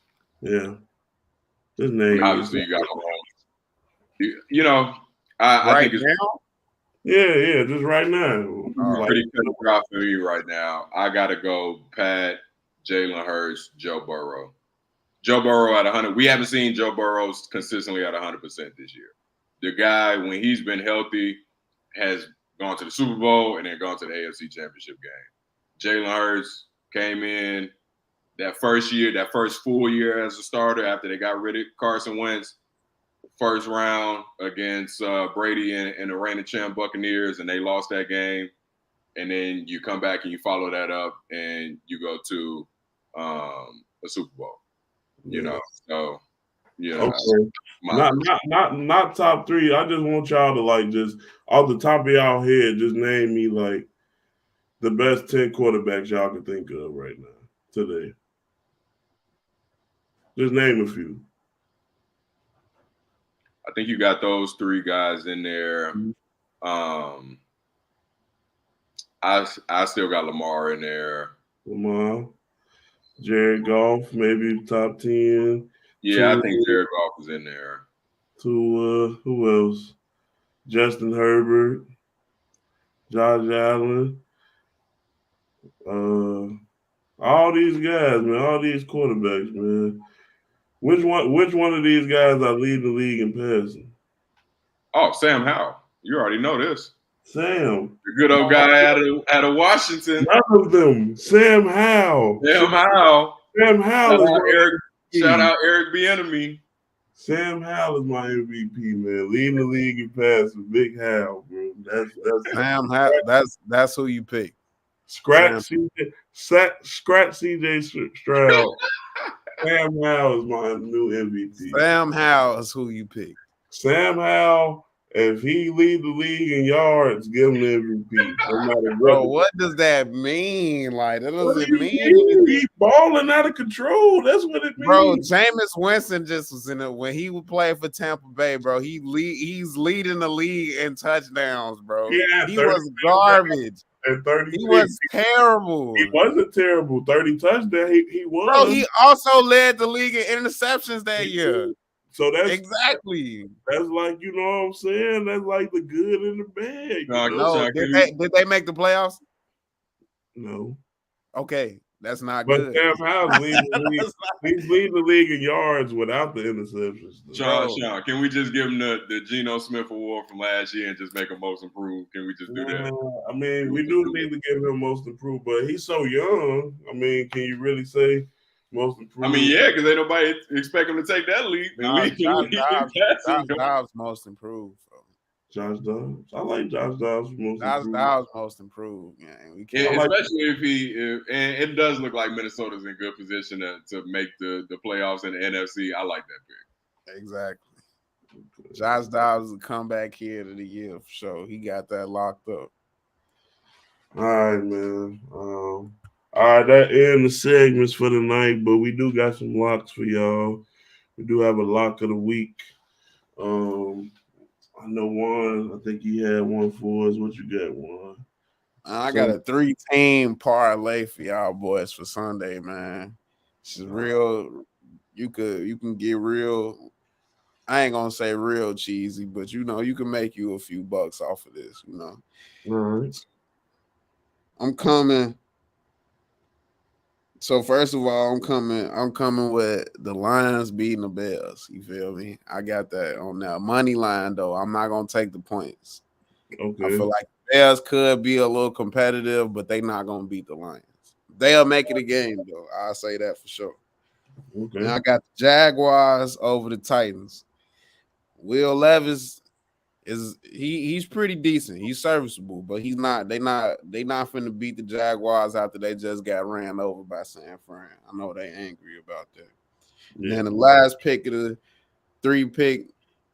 Yeah, just I mean, name me. obviously, you got Mahomes. You know, I right think it's now, Yeah, just right now. Like, pretty cut and dry for me right now. I got to go Pat, Jalen Hurts, Joe Burrow. Joe Burrow at 100. We haven't seen Joe Burrow consistently at 100% this year. The guy, when he's been healthy, has gone to the Super Bowl and then gone to the AFC Championship game. Jalen Hurts came in that first full year as a starter after they got rid of Carson Wentz. First round against Brady and the reigning champ Buccaneers, and they lost that game. And then you come back and you follow that up, and you go to a Super Bowl. You know, so okay. Not top 3. I just want y'all to like just off the top of y'all head, just name me like the best 10 quarterbacks y'all can think of right now today. Just name a few. I think you got those 3 guys in there. I still got Lamar in there. Lamar, Jared Goff, maybe top 10. Yeah, I think Jared Goff is in there. Who else? Justin Herbert, Josh Allen, all these guys, man, all these quarterbacks, man. Which one of these guys are leading the league in passing? Oh, Sam Howell. You already know this. Sam. The good old guy out of Washington. None of them. Sam Howell. Sam Howell. Sam Howell Shout out Eric Bieniemy. Sam Howell is my MVP, man. Leading the league in passing. Big Howell, bro. That's Sam Howell. That's who you pick. Scratch CJ Stroud. Sam Howell is my new MVP. Sam Howell is who you pick. Sam Howell, if he lead the league in yards, give him the MVP. No matter Bro, what does that mean? Like, that doesn't mean he's balling out of control. That's what it means. Bro, Jameis Winston just was in it when he would play for Tampa Bay, bro. He's leading the league in touchdowns, bro. He was garbage. He was terrible. He wasn't terrible. 30 touchdowns. He was. Bro, he also led the league in interceptions that year. So that's exactly. That's like, you know what I'm saying? That's like the good and the bad. No, did they make the playoffs? No. Okay, that's not But good. Sam Howell's leading the league. He's leading the league in yards without the interceptions. Sean, can we just give him the Geno Smith Award from last year and just make him most improved? Can we just do that? I mean, we do need to give him most improved, but he's so young. I mean, can you really say most improved? I mean, yeah, because ain't nobody expect him to take that leap. Josh Dobbs most improved. Josh Dobbs. I like Josh Dobbs most Josh improved. Dobbs most improved. Yeah, especially if and it does look like Minnesota's in good position to make the playoffs in the NFC. I like that pick. Exactly. Josh Dobbs is a comeback kid of the year for sure. He got that locked up. All right, man. All right, that ends the segments for the night, but we do got some locks for y'all. We do have a lock of the week. I know one. I think he had one for us. What you got, one? I got a 3-team parlay for y'all boys for Sunday, man. This is real. You can get real. I ain't gonna say real cheesy, but you can make you a few bucks off of this. All right. I'm coming. So first of all, I'm coming with the Lions beating the Bears. You feel me? I got that on that money line though. I'm not gonna take the points. Okay. I feel like the Bears could be a little competitive, but they're not gonna beat the Lions. They'll make it a game though. I'll say that for sure. Okay. And I got the Jaguars over the Titans. Will Levis he's pretty decent. He's serviceable, but he's not. They not finna beat the Jaguars after they just got ran over by San Fran. I know they angry about that. Yeah. And then the last pick of the 3 pick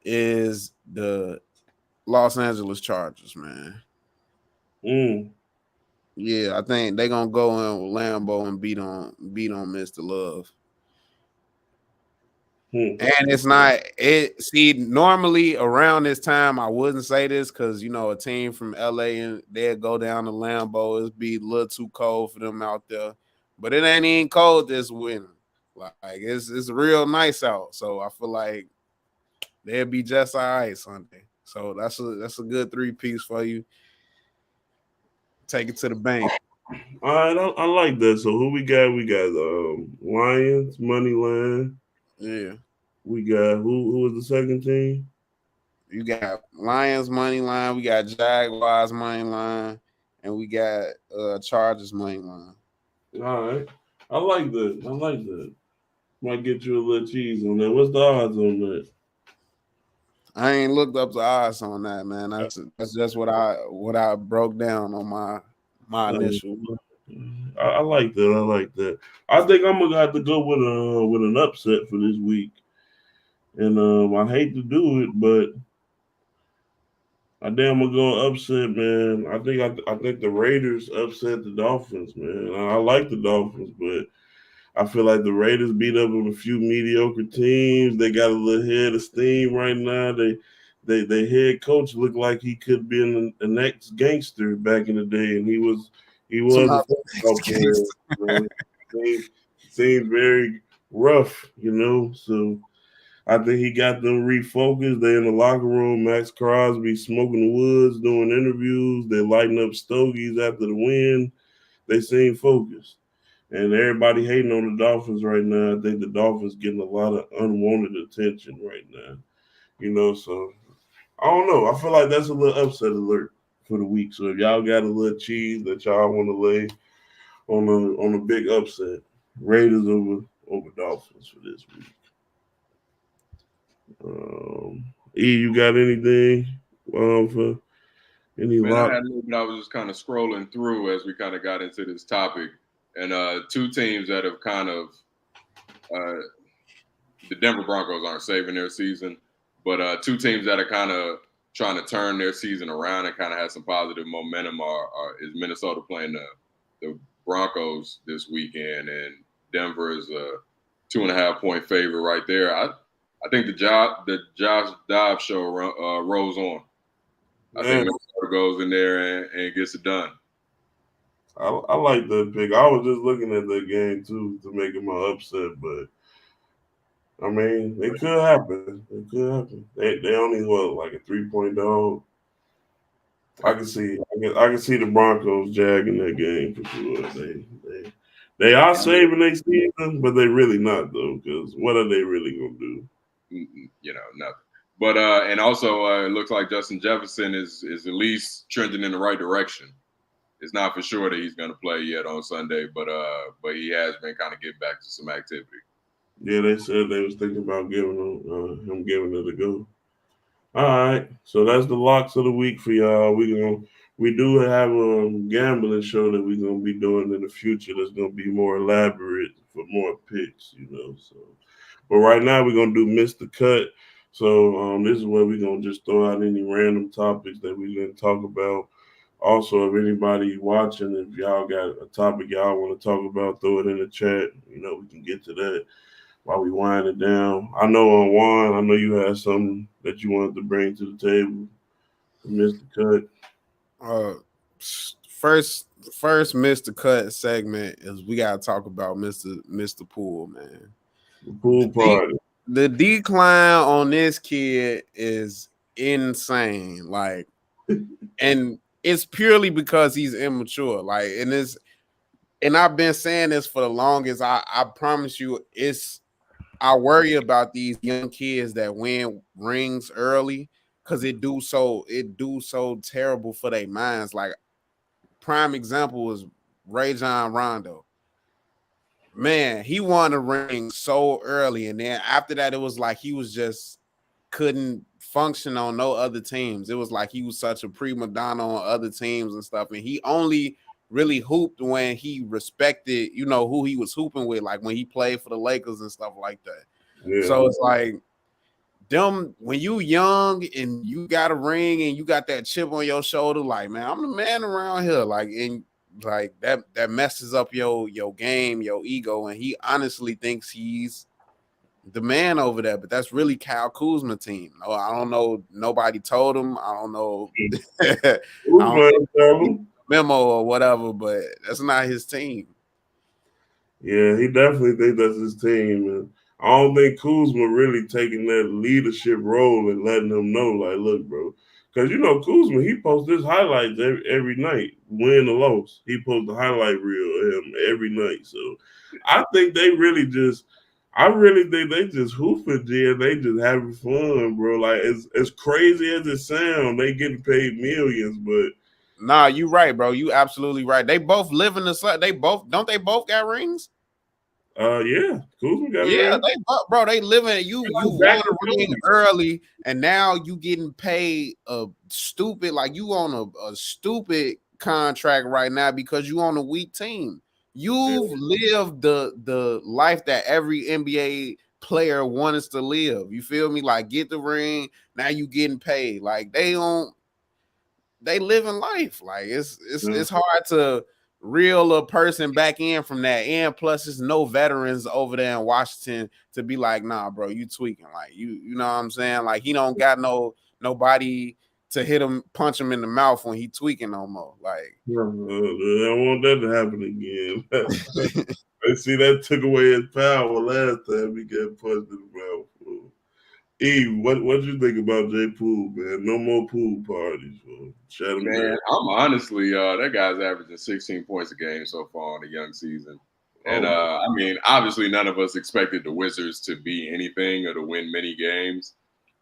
is the Los Angeles Chargers, man. Yeah, I think they're gonna go in with Lambeau and beat on Mr. Love. And it's not it. See, normally around this time, I wouldn't say this because a team from LA and they'll go down to Lambeau. It'd be a little too cold for them out there, but it ain't even cold this winter. Like it's real nice out, so I feel like they'll be just all right Sunday. So that's a good 3-piece for you. Take it to the bank. All right, I like that. So who we got? We got Lions money line. Yeah. We got who was the second team? You got Lions money line, we got Jaguars money line, and we got Chargers money line. All right. I like that. Might get you a little cheese on that. What's the odds on that? I ain't looked up the odds on that, man. That's just what I broke down on my initial. I like that. I think I'm gonna have to go with an upset for this week. And I hate to do it, but I damn gonna go upset, man. I think the Raiders upset the Dolphins, man. I like the Dolphins, but I feel like the Raiders beat up on a few mediocre teams. They got a little head of steam right now. They head coach looked like he could be in the next gangster back in the day, and he was a football player. Seemed very rough, So I think he got them refocused. They in the locker room. Max Crosby smoking the woods, doing interviews. They lighting up stogies after the win. They seem focused. And everybody hating on the Dolphins right now. I think the Dolphins getting a lot of unwanted attention right now. So I don't know. I feel like that's a little upset alert for the week. So if y'all got a little cheese that y'all want to lay on a big upset, Raiders over Dolphins for this week. You got anything for any lock? I had a little bit. I was just kind of scrolling through as we kind of got into this topic, and 2 teams that have kind of the Denver Broncos aren't saving their season, but 2 teams that are kind of trying to turn their season around and kind of have some positive momentum is Minnesota playing the Broncos this weekend, and Denver is a 2.5-point favorite right there. I think the Josh Dobbs show rolls on. I think Minnesota goes in there and gets it done. I like that pick. I was just looking at that game too to make it my upset, but I mean it could happen. It could happen. They only like a 3-point dog. I can see. I can see the Broncos jagging that game for sure. They are saving their season, but they really not though. Because what are they really gonna do? Nothing. But and also it looks like Justin Jefferson is at least trending in the right direction. It's not for sure that he's going to play yet on Sunday, but he has been kind of getting back to some activity. Yeah, they said they was thinking about giving him giving it a go. All right, so that's the locks of the week for y'all. We do have a gambling show that we're gonna be doing in the future. That's gonna be more elaborate for more picks, So, but right now we're gonna do Mr. Cut. So this is where we're gonna just throw out any random topics that we're gonna talk about. Also, if anybody watching, if y'all got a topic y'all want to talk about, throw it in the chat. We can get to that while we wind it down. I know on Juan, I know you had something that you wanted to bring to the table, Mr. Cut. First Mr. Cut segment is we gotta talk about Mr. Poole, man. The pool party. The decline on this kid is insane. Like, and it's purely because he's immature. Like, and I've been saying this for the longest. I promise you, I worry about these young kids that win rings early because it do so terrible for their minds. Like, prime example is Rajon Rondo. Man, he won a ring so early, and then after that, it was like he was just couldn't function on no other teams. It was like he was such a prima donna on other teams and stuff, and he only really hooped when he respected, who he was hooping with, like when he played for the Lakers and stuff like that. Yeah. So it's like them when you young and you got a ring and you got that chip on your shoulder, like, man, I'm the man around here, like, and like that messes up your game, your ego, and he honestly thinks he's the man over there, but that's really Kyle Kuzma team. No, I don't know. Nobody told him. I don't know. I don't know memo or whatever, but that's not his team. Yeah, he definitely thinks that's his team, and I don't think Kuzma really taking that leadership role and letting them know, like, look, bro. Because, Kuzma, he posts his highlights every night, win or loss. He posts the highlight reel of him every night. So I think they really just, I really think they just hoofing, G, and they just having fun, bro. Like, as crazy as it sounds, they getting paid millions, but. Nah, you right, bro. You absolutely right. They both live in the sun. They both got rings? Yeah, Kuzma got a ring. They living. You won a ring early, and now you getting paid a stupid, like you on a stupid contract right now because you on a weak team. You've lived the life that every NBA player wants to live. You feel me? Like, get the ring. Now you getting paid. Like, they living life. Like, it's hard to reel a person back in from that. And plus, there's no veterans over there in Washington to be like, nah, bro, you tweaking. Like, you know what I'm saying? Like, he don't got nobody to hit him, punch him in the mouth when he tweaking no more. Like, I don't want that to happen again. I see that took away his power last time he got punched in the mouth. Eve, what you think about Jay Poole, man? No more pool parties. Man, I'm honestly, that guy's averaging 16 points a game so far in the young season. And I mean, obviously none of us expected the Wizards to be anything or to win many games,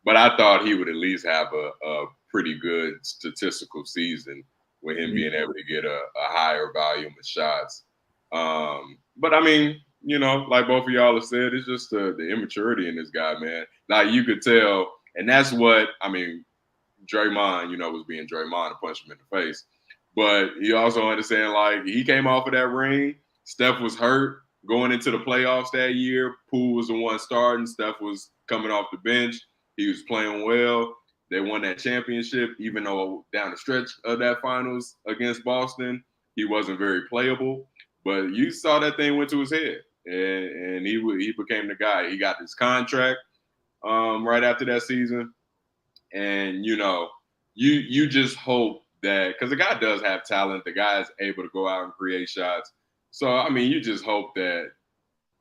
but I thought he would at least have a pretty good statistical season with him being able to get a higher volume of shots. But I mean, like both of y'all have said, it's just the immaturity in this guy, man. Like, you could tell, and that's what, I mean, Draymond, was being Draymond and punched him in the face. But you also understand, like, he came off of that ring. Steph was hurt going into the playoffs that year. Poole was the one starting. Steph was coming off the bench. He was playing well. They won that championship, even though down the stretch of that finals against Boston, he wasn't very playable. But you saw that thing went to his head, and he became the guy. He got his contract right after that season. And, you just hope that, because the guy does have talent, the guy is able to go out and create shots. So, I mean, you just hope that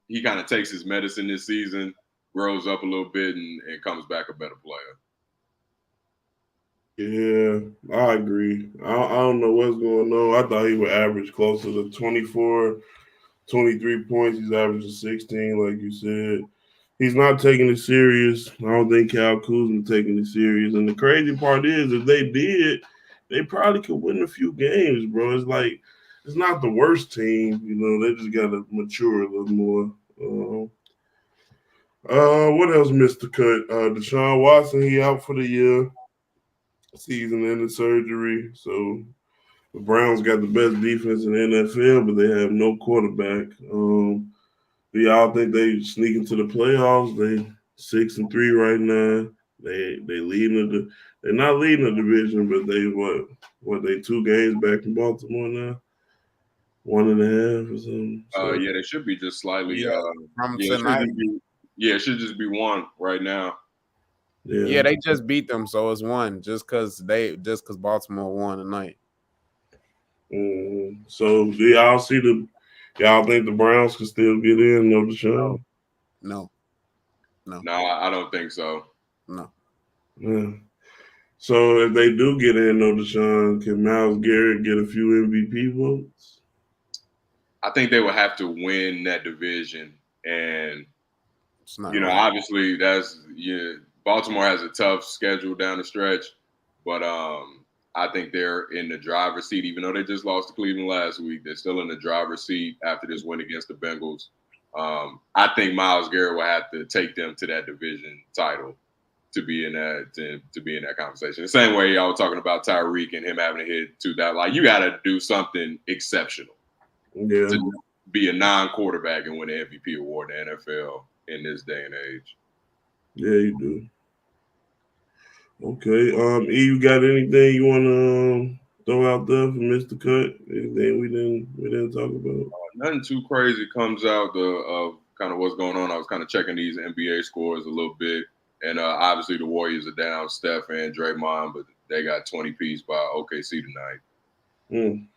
he kind of takes his medicine this season, grows up a little bit, and comes back a better player. Yeah, I agree. I don't know what's going on. I thought he would average closer to 24, 23 points. He's averaging 16, like you said. He's not taking it serious. I don't think Cal Kuzma taking it serious. And the crazy part is, if they did, they probably could win a few games, bro. It's like it's not the worst team, you know. They just got to mature a little more. What else missed the cut? Deshaun Watson, he out for the year, season-ending surgery. So the Browns got the best defense in the NFL, but they have no quarterback. Do y'all think they sneak into the playoffs? They 6-3 right now. They leading they're not leading the division, but they what they 2 games back from Baltimore now, 1.5 or something. So Yeah, they should be just slightly. Yeah, from Yeah, it should tonight. just be. Yeah, it should just be one right now. Yeah, they just beat them, so it's one. Just because Baltimore won tonight. So do y'all think the Browns can still get in? No, Deshaun. No. No, I don't think so. No. Yeah. So if they do get in, no Deshaun, can Myles Garrett get a few MVP votes? I think they would have to win that division, and It's not right. Obviously Baltimore has a tough schedule down the stretch, but I think they're in the driver's seat. Even though they just lost to Cleveland last week, they're still in the driver's seat after this win against the Bengals. I think Myles Garrett will have to take them to that division title to be in that conversation. The same way y'all were talking about Tyreek and him having to hit 2,000. Like, you got to do something exceptional to be a non-quarterback and win the MVP award in the NFL in this day and age. Yeah, you do. Okay. E, you got anything you want to throw out there for Mr. Cut? Anything we didn't talk about? Nothing too crazy comes out of kind of what's going on. I was kind of checking these NBA scores a little bit, and obviously the Warriors are down Steph and Draymond, but they got 20 piece by OKC tonight.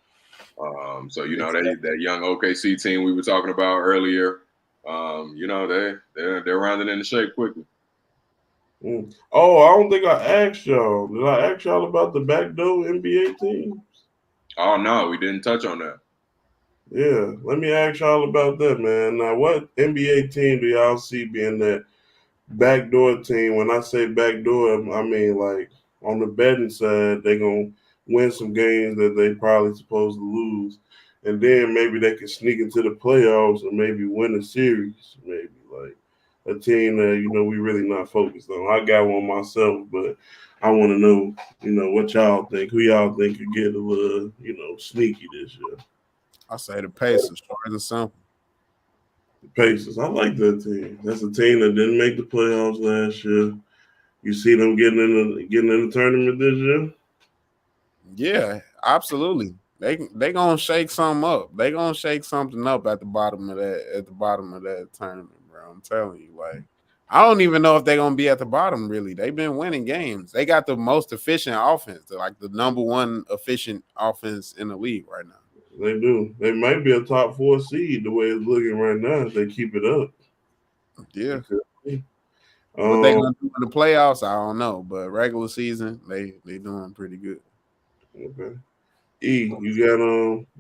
So that young OKC team we were talking about earlier, they're rounding into shape quickly. Oh, I don't think I asked y'all. Did I ask y'all about the backdoor NBA teams? Oh no, we didn't touch on that. Yeah, let me ask y'all about that, man. Now, what NBA team do y'all see being that backdoor team? When I say backdoor, I mean like on the betting side, they're gonna win some games that they probably supposed to lose, and then maybe they can sneak into the playoffs and maybe win a series. Maybe like a team that we really not focused on. I got one myself, but I want to know, what y'all think. Who y'all think could get a little, sneaky this year? I say the Pacers, short and simple. The Pacers. I like that team. That's a team that didn't make the playoffs last year. You see them getting in the tournament this year? Yeah, absolutely. They gonna shake something up. They gonna shake something up at the bottom of that tournament, bro. I'm telling you, like, I don't even know if they're gonna be at the bottom. Really, they've been winning games. They got the most efficient offense. They're like the number one efficient offense in the league right now. They do. They might be a top 4 seed the way it's looking right now if they keep it up. Yeah. What they gonna do in the playoffs, I don't know. But regular season, they doing pretty good. Okay. E, you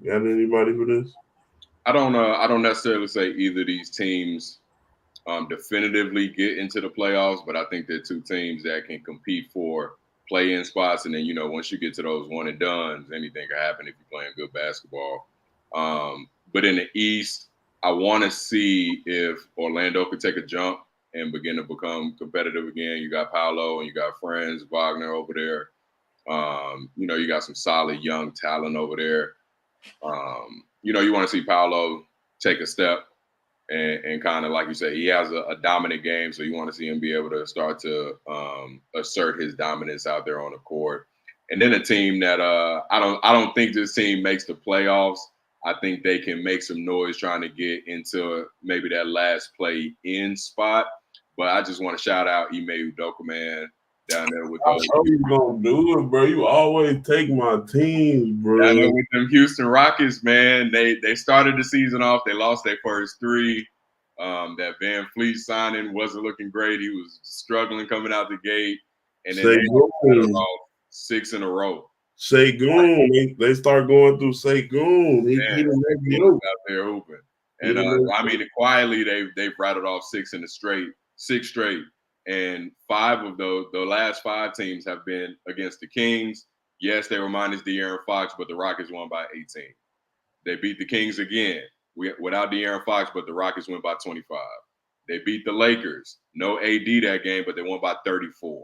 got anybody for this? I don't necessarily say either of these teams definitively get into the playoffs, but I think they're two teams that can compete for play-in spots. And then, once you get to those one and dones, anything can happen if you're playing good basketball. But in the East, I want to see if Orlando could take a jump and begin to become competitive again. You got Paolo and you got Franz Wagner over there. You got some solid young talent over there. You want to see Paolo take a step and kind of, like you say, he has a dominant game, so you want to see him be able to start to assert his dominance out there on the court. And then a team that I don't think this team makes the playoffs. I think they can make some noise trying to get into maybe that last play-in spot. But I just want to shout out Ime Udoka, man, down there with those. I know you gonna do it, bro. You always take my teams, bro. Down there with them Houston Rockets, man. They started the season off. They lost their first 3. That Van Fleet signing wasn't looking great. He was struggling coming out the gate, and then they started off 6 in a row. Segun, they start going through Segun. He the next He goat. out there hooping. And I mean, quietly they've rattled off 6 straight, and 5 of those, the last 5 teams have been against the Kings. Yes, they were minus De'Aaron Fox, but the Rockets won by 18. They beat the Kings again without De'Aaron Fox, but the Rockets went by 25. They beat the Lakers, no AD that game, but they won by 34.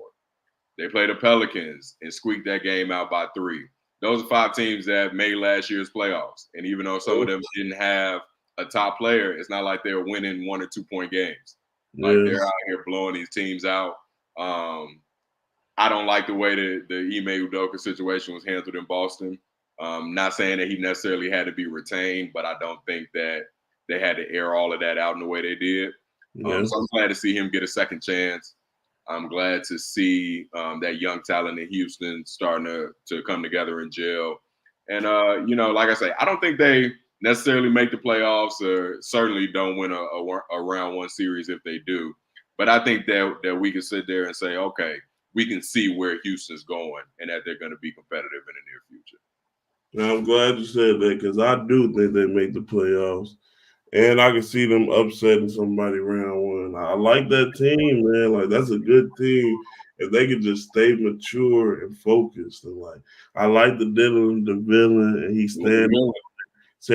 They played the Pelicans and squeaked that game out by 3. Those are 5 teams that made last year's playoffs. And even though some of them didn't have a top player, it's not like they're winning 1 or 2 point games. Like they're out here blowing these teams out. I don't like the way the Ime Udoka situation was handled in Boston. Not saying that he necessarily had to be retained, but I don't think that they had to air all of that out in the way they did. So I'm glad to see him get a second chance. I'm glad to see that young talent in Houston starting to come together in jail. And, like I say, I don't think they necessarily make the playoffs or certainly don't win a round 1 series if they do. But I think that we can sit there and say, okay, we can see where Houston's going and that they're going to be competitive in the near future. Now, I'm glad you said that because I do think they make the playoffs. And I can see them upsetting somebody round 1. I like that team, man. Like, that's a good team. If they could just stay mature and focused. And, like, I like the Dylan, the villain, and he said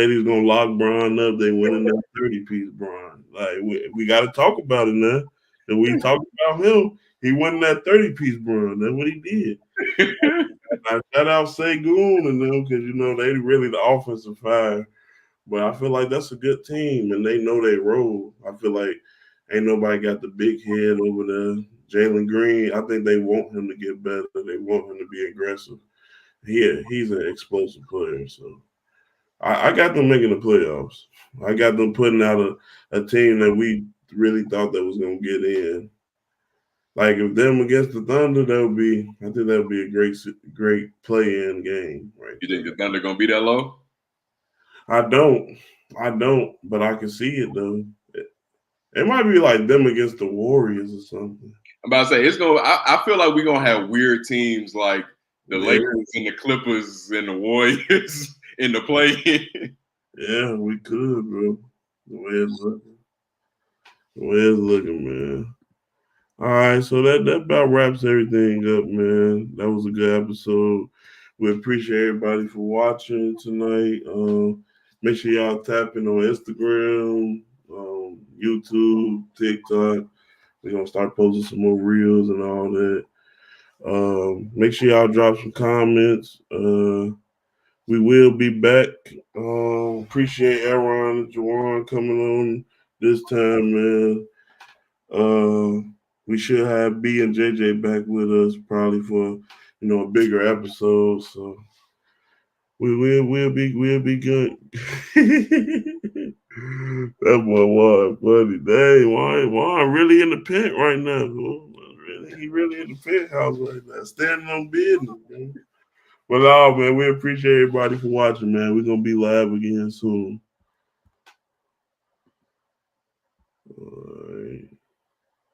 he's going to lock Bron up. They winning that 30-piece Bron. Like, we got to talk about it now. If we talk about him, he won that 30-piece Bron. That's what he did. I shout out Segun and them because, they really the offensive fire. But I feel like that's a good team, and they know they roll. I feel like ain't nobody got the big head over there. Jalen Green, I think they want him to get better. They want him to be aggressive. He's an explosive player. So I got them making the playoffs. I got them putting out a team that we really thought that was going to get in. Like if them against the Thunder, I think that would be a great play-in game. Right? You think the Thunder going to be that low? I don't, but I can see it though. It might be like them against the Warriors or something. I'm about to say it's going. I feel like we're gonna have weird teams like the Lakers and the Clippers and the Warriors in the play. Yeah, we could, bro. The way it's looking, man. All right, so that about wraps everything up, man. That was a good episode. We appreciate everybody for watching tonight. Make sure y'all tap in on Instagram, YouTube, TikTok. We're gonna start posting some more reels and all that. Make sure y'all drop some comments. We will be back. Appreciate Aaron and Juwan coming on this time, man. We should have B and JJ back with us probably for a bigger episode. So we'll be good. That boy Juan funny. Dang, Juan really in the pit right now. He really in the penthouse right now, standing on business, man. But man, we appreciate everybody for watching, man. We're gonna be live again soon.